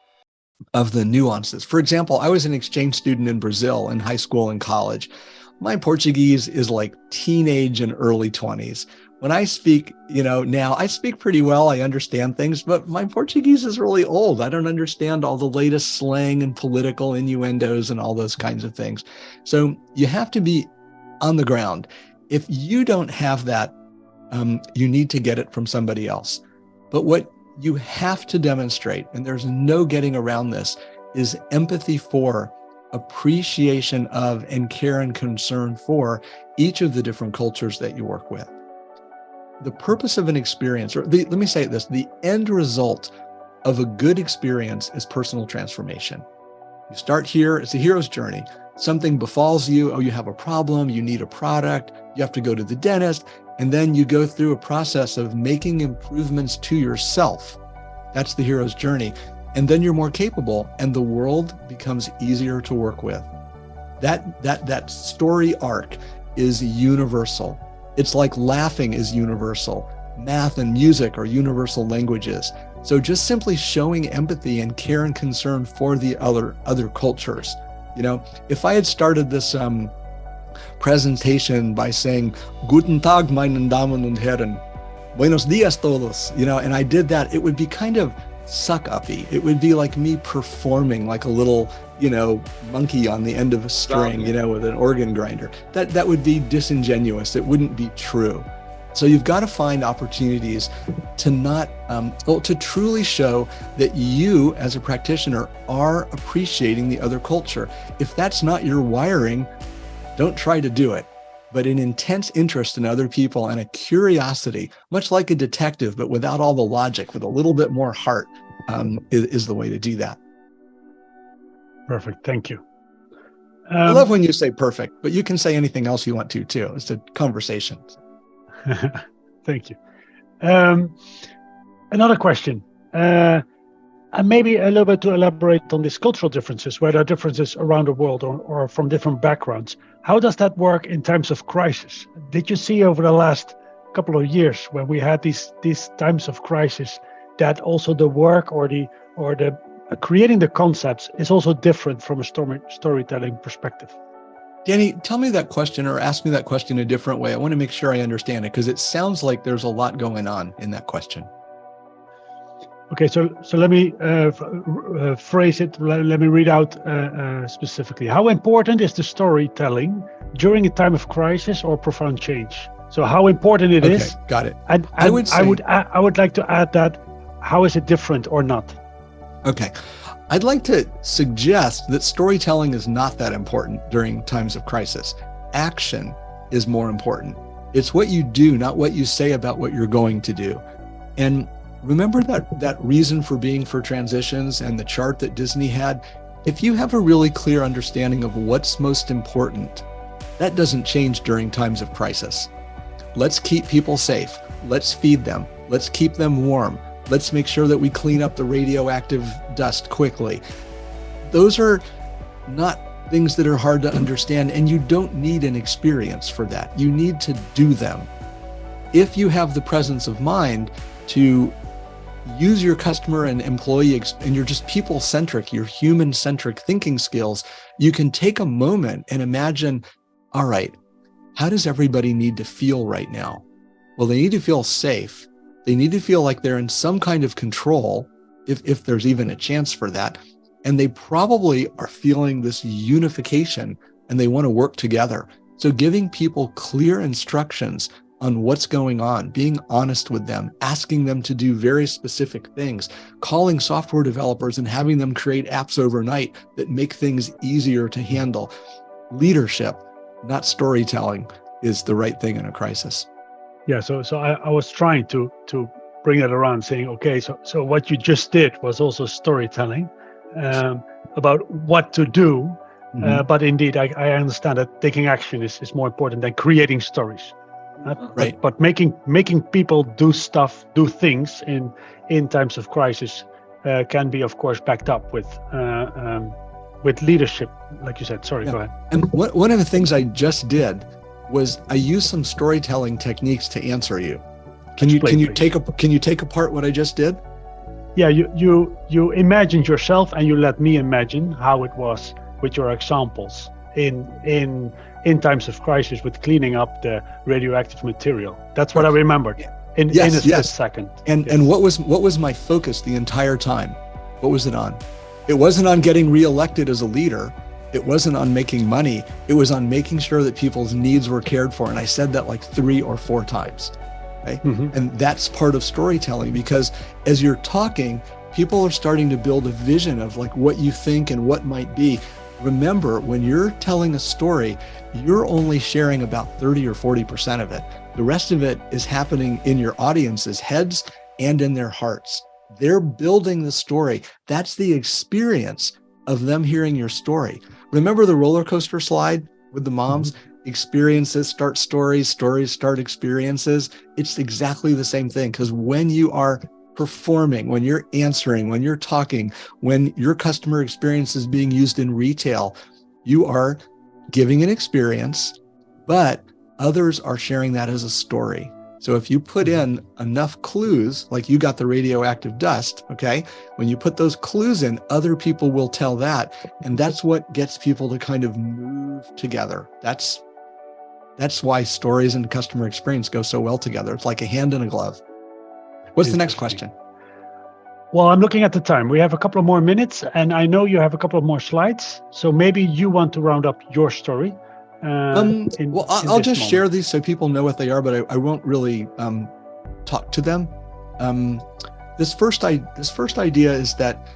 of the nuances. For example, I was an exchange student in Brazil in high school and college. My Portuguese is like teenage and early 20s. When I speak, now I speak pretty well. I understand things, but my Portuguese is really old. I don't understand all the latest slang and political innuendos and all those kinds of things. So you have to be on the ground. If you don't have that, you need to get it from somebody else. But what you have to demonstrate, and there's no getting around this, is empathy for, appreciation of, and care and concern for each of the different cultures that you work with. The purpose of an experience, let me say this, the end result of a good experience is personal transformation. You start here, it's a hero's journey. Something befalls you, you have a problem, you need a product, you have to go to the dentist, and then you go through a process of making improvements to yourself. That's the hero's journey. And then you're more capable, and the world becomes easier to work with. That story arc is universal. It's like laughing is universal. Math and music are universal languages. So just simply showing empathy and care and concern for the other cultures. If I had started this presentation by saying, Guten Tag, meine Damen und Herren, Buenos dias todos, and I did that, it would be kind of suck-uppy. It would be like me performing like a little, monkey on the end of a string, with an organ grinder. That would be disingenuous. It wouldn't be true. So you've got to find opportunities to not, to truly show that you as a practitioner are appreciating the other culture. If that's not your wiring, don't try to do it. But an intense interest in other people and a curiosity, much like a detective, but without all the logic, with a little bit more heart, is the way to do that. Perfect. Thank you. I love when you say perfect, but you can say anything else you want to too. It's a conversation. Thank you. Another question, and maybe a little bit to elaborate on these cultural differences, where there are differences around the world or from different backgrounds. How does that work in times of crisis? Did you see over the last couple of years when we had these times of crisis that also the work or the creating the concepts is also different from a storytelling perspective? Danny, tell me that question, or ask me that question a different way. I want to make sure I understand it, because it sounds like there's a lot going on in that question. Okay, so let me phrase it. Let me read out specifically. How important is the storytelling during a time of crisis or profound change? So how important it is. Got it. And I would like to add that, how is it different or not? Okay. I'd like to suggest that storytelling is not that important during times of crisis. Action is more important. It's what you do, not what you say about what you're going to do. And remember that reason for being for transitions and the chart that Disney had? If you have a really clear understanding of what's most important, that doesn't change during times of crisis. Let's keep people safe. Let's feed them. Let's keep them warm. Let's make sure that we clean up the radioactive dust quickly. Those are not things that are hard to understand, and you don't need an experience for that. You need to do them. If you have the presence of mind to use your customer and employee, and you're just people-centric, you're human-centric thinking skills, you can take a moment and imagine, all right, how does everybody need to feel right now? Well, they need to feel safe. They need to feel like they're in some kind of control, if there's even a chance for that. And they probably are feeling this unification and they want to work together. So giving people clear instructions on what's going on, being honest with them, asking them to do very specific things, calling software developers and having them create apps overnight that make things easier to handle. Leadership, not storytelling, is the right thing in a crisis. Yeah, so I was trying to bring it around, saying, okay, so what you just did was also storytelling about what to do. Mm-hmm. But indeed, I understand that taking action is more important than creating stories. Right. But making people do things in times of crisis can be, of course, backed up with leadership, like you said. Sorry, Yeah. go ahead. And one of the things I just did was I used some storytelling techniques to answer you. Can you take apart what I just did? Yeah, you imagined yourself, and you let me imagine how it was with your examples in times of crisis with cleaning up the radioactive material. That's what I remembered in a split second. And what was my focus the entire time? What was it on? It wasn't on getting reelected as a leader. It wasn't on making money. It was on making sure that people's needs were cared for. And I said that like 3 or 4 times. Okay? Mm-hmm. And that's part of storytelling, because as you're talking, people are starting to build a vision of like what you think and what might be. Remember, when you're telling a story, you're only sharing about 30 or 40% of it. The rest of it is happening in your audience's heads and in their hearts. They're building the story. That's the experience of them hearing your story. Remember the roller coaster slide with the moms? Mm-hmm. Experiences start stories, stories start experiences. It's exactly the same thing, because when you are performing, when you're answering, when you're talking, when your customer experience is being used in retail, you are giving an experience, but others are sharing that as a story. So if you put in enough clues, like you got the radioactive dust, okay? When you put those clues in, other people will tell that. And that's what gets people to kind of move together. That's why stories and customer experience go so well together. It's like a hand in a glove. What's the next question? Well, I'm looking at the time. We have a couple of more minutes, and I know you have a couple of more slides. So maybe you want to round up your story. I'll just share these so people know what they are, but I won't really talk to them. This first idea is that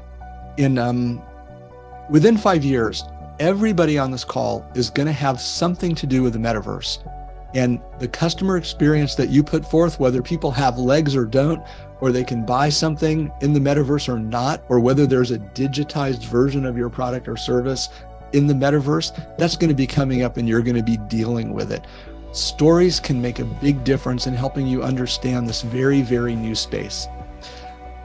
within 5 years, everybody on this call is going to have something to do with the metaverse. And the customer experience that you put forth, whether people have legs or don't, or they can buy something in the metaverse or not, or whether there's a digitized version of your product or service in the metaverse, that's going to be coming up and you're going to be dealing with it. Stories can make a big difference in helping you understand this very, very new space.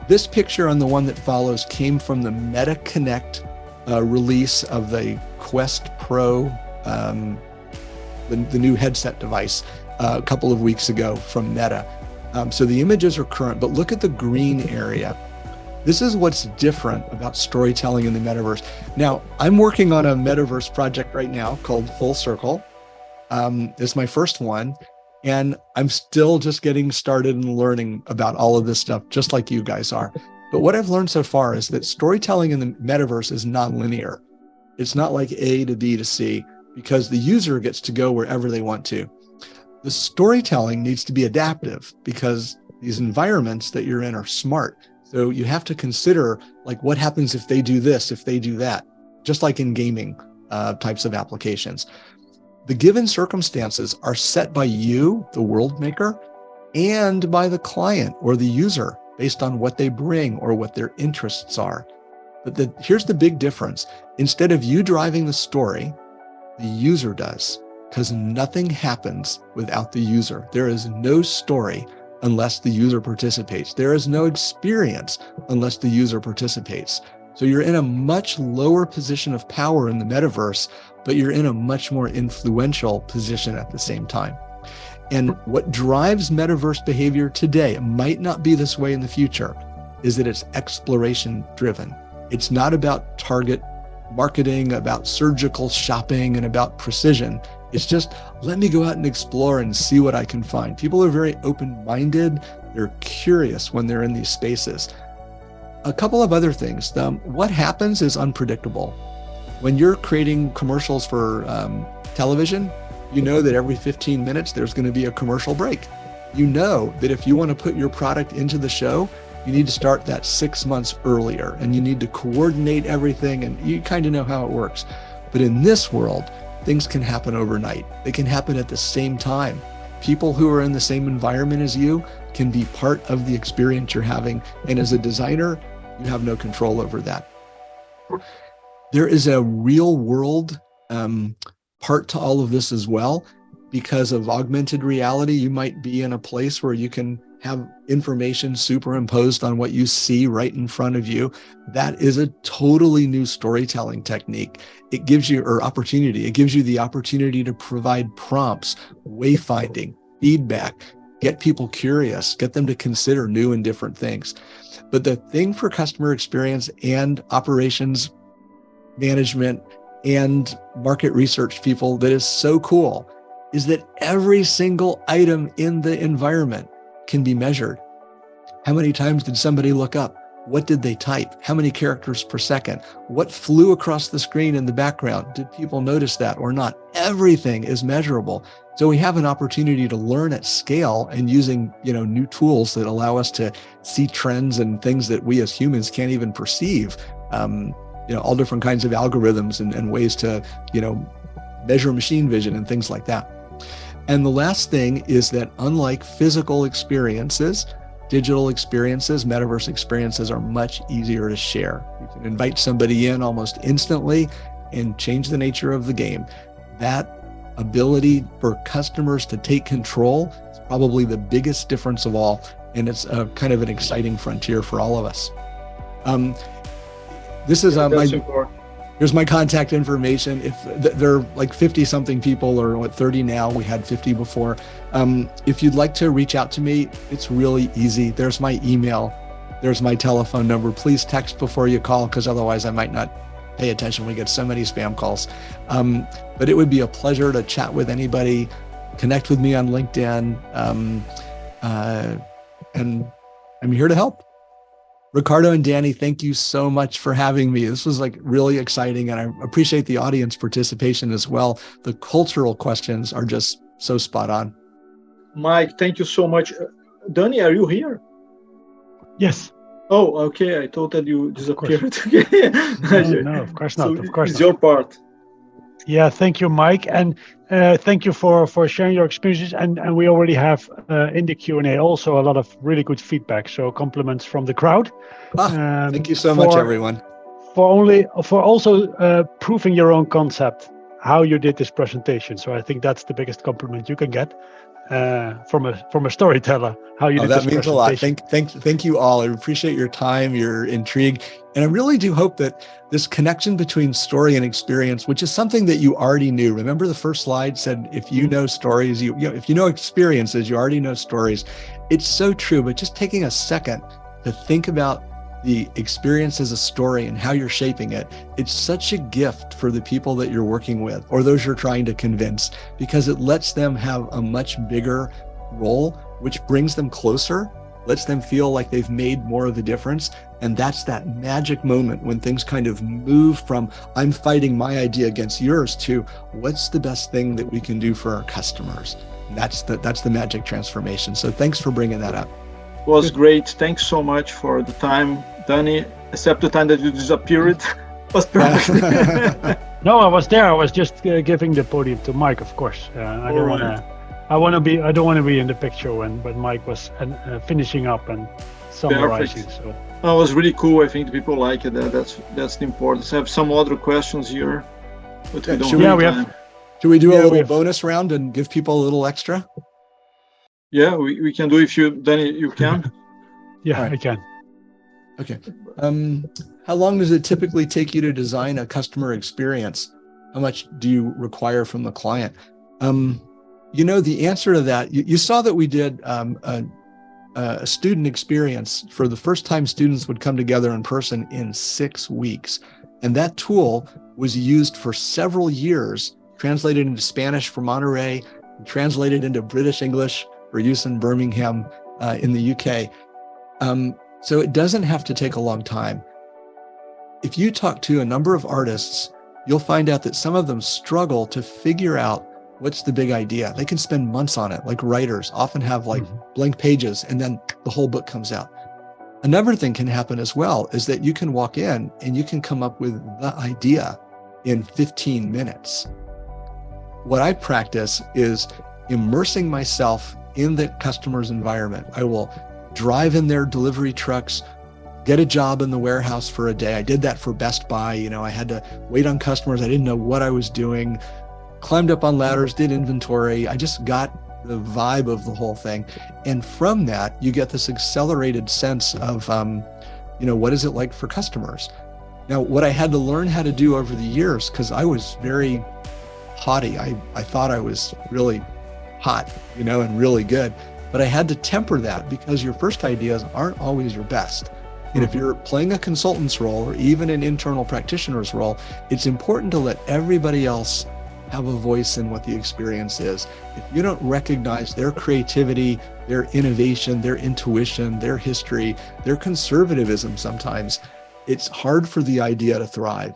This picture on the one that follows came from the Meta Connect release of the Quest Pro, the new headset device a couple of weeks ago from Meta. So the images are current, but look at the green area. This is what's different about storytelling in the metaverse. Now, I'm working on a metaverse project right now called Full Circle. It's my first one, and I'm still just getting started and learning about all of this stuff, just like you guys are. But what I've learned so far is that storytelling in the metaverse is nonlinear. It's not like A to B to C, because the user gets to go wherever they want to. The storytelling needs to be adaptive, because these environments that you're in are smart. So you have to consider, like, what happens if they do this, if they do that, just like in gaming types of applications. The given circumstances are set by you, the world maker, and by the client or the user based on what they bring or what their interests are. But here's the big difference. Instead of you driving the story, the user does, because nothing happens without the user. There is no story unless the user participates. There is no experience unless the user participates. So you're in a much lower position of power in the metaverse, but you're in a much more influential position at the same time. And what drives metaverse behavior today, it might not be this way in the future, is that it's exploration driven. It's not about target marketing, about surgical shopping, and about precision. It's just, let me go out and explore and see what I can find. People are very open-minded. They're curious when they're in these spaces. A couple of other things. What happens is unpredictable. When you're creating commercials for television, you know that every 15 minutes there's going to be a commercial break. You know that if you want to put your product into the show, you need to start that 6 months earlier, and you need to coordinate everything, and you kind of know how it works. But in this world, things can happen overnight. They can happen at the same time. People who are in the same environment as you can be part of the experience you're having. And as a designer, you have no control over that. There is a real world part to all of this as well. because of augmented reality, you might be in a place where you can have information superimposed on what you see right in front of you. That is a totally new storytelling technique. It gives you, or opportunity, it gives you the opportunity to provide prompts, wayfinding, feedback, get people curious, get them to consider new and different things. But the thing for customer experience and operations management and market research people that is so cool is that every single item in the environment can be measured. How many times did somebody look up? What did they type? How many characters per second? What flew across the screen in the background? Did people notice that or not? Everything is measurable. So we have an opportunity to learn at scale and using, new tools that allow us to see trends and things that we as humans can't even perceive. All different kinds of algorithms and ways to, measure machine vision and things like that. And the last thing is that unlike physical experiences, digital experiences, metaverse experiences are much easier to share. You can invite somebody in almost instantly and change the nature of the game. That ability for customers to take control is probably the biggest difference of all. And it's a kind of an exciting frontier for all of us. This is here's my contact information. If there are like 50 something people, or 30 now, we had 50 before. If you'd like to reach out to me, it's really easy. There's my email, there's my telephone number. Please text before you call, because otherwise I might not pay attention. We get so many spam calls. But it would be a pleasure to chat with anybody, connect with me on LinkedIn. And I'm here to help. Ricardo and Danny, thank you so much for having me. This was really exciting, and I appreciate the audience participation as well. The cultural questions are just so spot on. Mike, thank you so much. Danny, are you here? Yes. Oh, okay. I thought that you disappeared. No, of course not. So of course it's not. your part. Yeah, thank you, Mike, and thank you for sharing your experiences. And we already have in the Q&A also a lot of really good feedback. So compliments from the crowd. Thank you so much, everyone. For also proving your own concept, how you did this presentation. So I think that's the biggest compliment you can get from a storyteller. How you did that this means a lot. presentation. Thank you all. I appreciate your time, your intrigue, and I really do hope that this connection between story and experience, which is something that you already knew. Remember the first slide said, if you know stories, if you know experiences, you already know stories. It's so true, but just taking a second to think about the experience as a story and how you're shaping it, it's such a gift for the people that you're working with or those you're trying to convince, because it lets them have a much bigger role, which brings them closer, lets them feel like they've made more of a difference. And that's that magic moment when things kind of move from I'm fighting my idea against yours to what's the best thing that we can do for our customers. And that's the magic transformation. So thanks for bringing that up. It was great. Thanks so much for the time, Danny, except the time that you disappeared. Was perfect. No, I was there. I was just giving the podium to Mike, of course. I don't want to be in the picture when Mike was finishing up and summarizing. Perfect. So that was really cool. I think the people like it. That's the importance. I have some other questions here, but we don't have time. Should we do a little bonus round and give people a little extra? Yeah, we can do. If you, Danny, you can. Yeah, right. I can. Okay. How long does it typically take you to design a customer experience? How much do you require from the client? The answer to that, you saw that we did a student experience. For the first time, students would come together in person in 6 weeks. And that tool was used for several years, translated into Spanish for Monterey, translated into British English for use in Birmingham in the UK. So it doesn't have to take a long time. If you talk to a number of artists, you'll find out that some of them struggle to figure out what's the big idea. They can spend months on it, like writers often have blank pages, and then the whole book comes out. Another thing can happen as well is that you can walk in and you can come up with the idea in 15 minutes. What I practice is immersing myself in the customer's environment. I will drive in their delivery trucks, get a job in the warehouse for a day. I did that for Best Buy. I had to wait on customers. I didn't know what I was doing. climbed up on ladders, did inventory. I just got the vibe of the whole thing. And from that, you get this accelerated sense of, what is it like for customers? Now, what I had to learn how to do over the years, because I was very haughty. I thought I was really hot, and really good. But I had to temper that because your first ideas aren't always your best. And if you're playing a consultant's role or even an internal practitioner's role, it's important to let everybody else have a voice in what the experience is. If you don't recognize their creativity, their innovation, their intuition, their history, their conservatism sometimes, it's hard for the idea to thrive.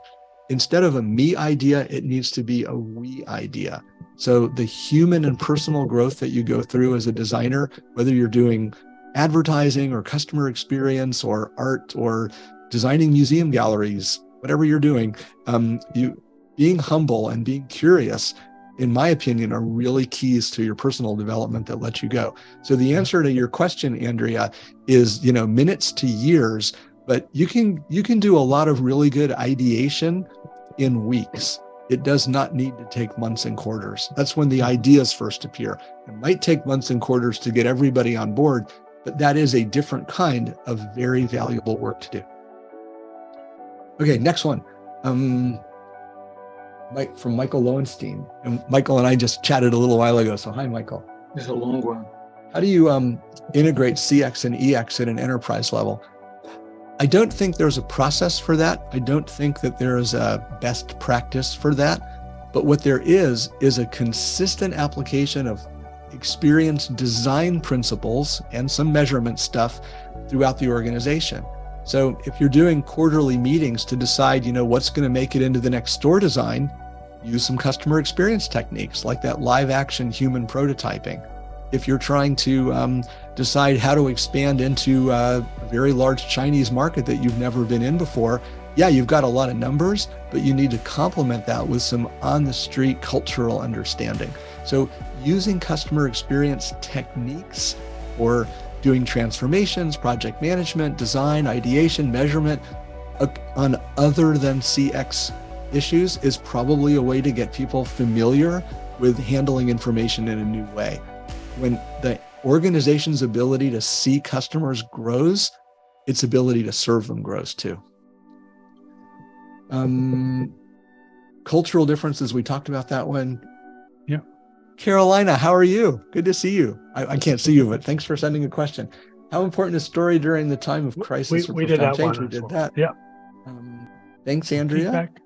Instead of a me idea, it needs to be a we idea. So the human and personal growth that you go through as a designer, whether you're doing advertising or customer experience or art or designing museum galleries, whatever you're doing, being humble and being curious, in my opinion, are really keys to your personal development that let you go. So the answer to your question, Andrea, is, minutes to years, but you can do a lot of really good ideation in weeks. It does not need to take months and quarters. That's when the ideas first appear. It might take months and quarters to get everybody on board, but that is a different kind of very valuable work to do. Okay, next one. From Michael Lowenstein. And Michael and I just chatted a little while ago. So hi, Michael. It's a long one. How do you integrate CX and EX at an enterprise level? I don't think there's a process for that. I don't think that there is a best practice for that. But what there is a consistent application of experience design principles and some measurement stuff throughout the organization. So if you're doing quarterly meetings to decide, what's going to make it into the next store design, use some customer experience techniques like that live action human prototyping. If you're trying to decide how to expand into a very large Chinese market that you've never been in before, yeah, you've got a lot of numbers, but you need to complement that with some on-the-street cultural understanding. So using customer experience techniques or doing transformations, project management, design, ideation, measurement on other than CX issues is probably a way to get people familiar with handling information in a new way. When the organization's ability to see customers grows, its ability to serve them grows too. Cultural differences, we talked about that one. Yeah. Carolina, how are you? Good to see you. I can't see you, but thanks for sending a question. How important is story during the time of crisis or we did that change? one. We did that. Yeah. Thanks, Andrea. Feedback.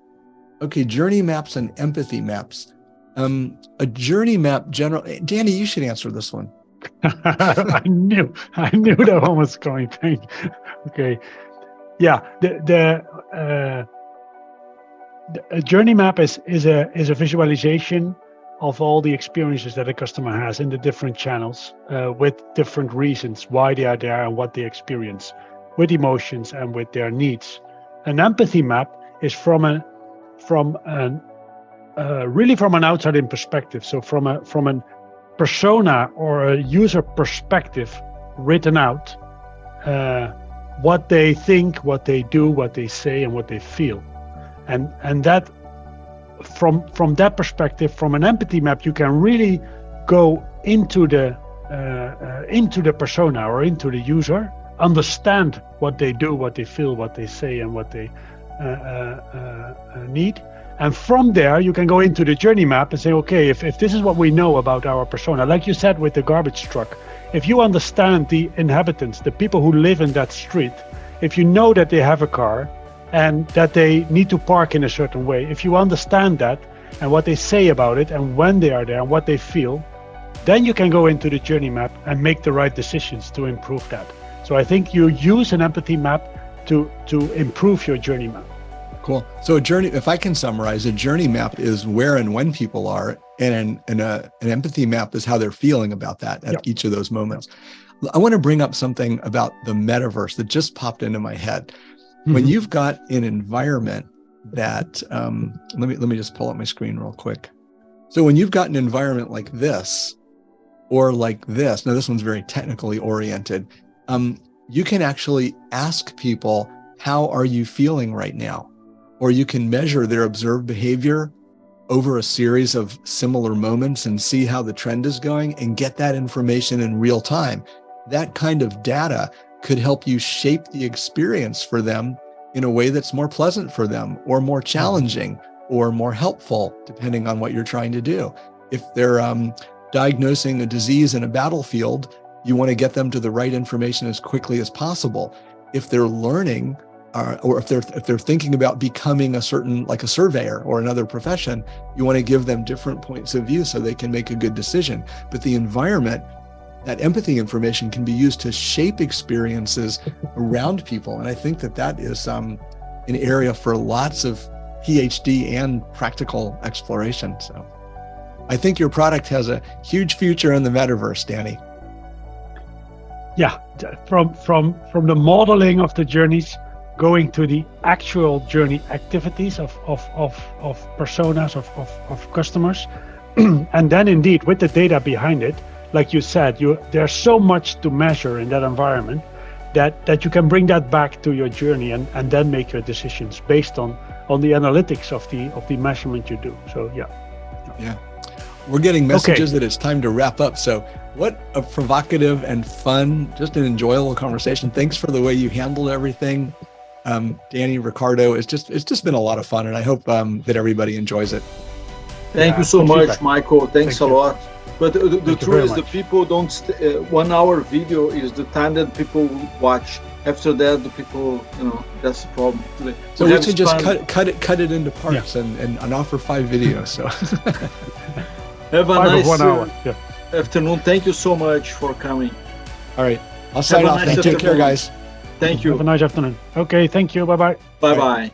Okay, journey maps and empathy maps. A journey map Danny, you should answer this one. I knew that one was going. Okay. Yeah. A journey map is a visualization of all the experiences that a customer has in the different channels with different reasons why they are there and what they experience, with emotions and with their needs. An empathy map is from an outside-in perspective. So from an persona or a user perspective, written out what they think, what they do, what they say, and what they feel, and that from that perspective, from an empathy map, you can really go into the persona or into the user, understand what they do, what they feel, what they say, and what they need. And from there, you can go into the journey map and say, okay, if this is what we know about our persona, like you said with the garbage truck, if you understand the inhabitants, the people who live in that street, if you know that they have a car and that they need to park in a certain way, if you understand that and what they say about it and when they are there and what they feel, then you can go into the journey map and make the right decisions to improve that. So I think you use an empathy map to improve your journey map. Cool. So if I can summarize, a journey map is where and when people are, and an empathy map is how they're feeling about that at each of those moments. I want to bring up something about the metaverse that just popped into my head. When you've got an environment that, let me just pull up my screen real quick. So when you've got an environment like this, or like this, now this one's very technically oriented, you can actually ask people, how are you feeling right now? Or you can measure their observed behavior over a series of similar moments and see how the trend is going and get that information in real time. That kind of data could help you shape the experience for them in a way that's more pleasant for them, or more challenging, or more helpful, depending on what you're trying to do. If they're diagnosing a disease in a battlefield, you want to get them to the right information as quickly as possible. If they're learning, or if they're thinking about becoming a certain, like a surveyor or another profession, you want to give them different points of view so they can make a good decision. But the environment, that empathy information, can be used to shape experiences around people. And I think that is an area for lots of PhD and practical exploration. So I think your product has a huge future in the metaverse, Danny. Yeah, from the modeling of the journeys, going to the actual journey activities of personas, of customers. And then indeed, with the data behind it, like you said, there's so much to measure in that environment that you can bring that back to your journey and then make your decisions based on the analytics of the measurement you do. So yeah. We're getting messages that it's time to wrap up. So what a provocative and fun, just an enjoyable conversation. Thanks for the way you handled everything. Danny, Ricardo, it's just been a lot of fun, and I hope that everybody enjoys it. Thank you so much, Michael. Thanks a lot. But the truth is, the people don't. 1 hour video is the time that people watch. After that, the people, that's the problem today. So we should just cut it into parts and offer 5 videos. So have a nice 1 hour. afternoon. Thank you so much for coming. All right, I'll sign off. Take care, guys. Thank you. Have a nice afternoon. Okay, thank you. Bye-bye. Bye-bye.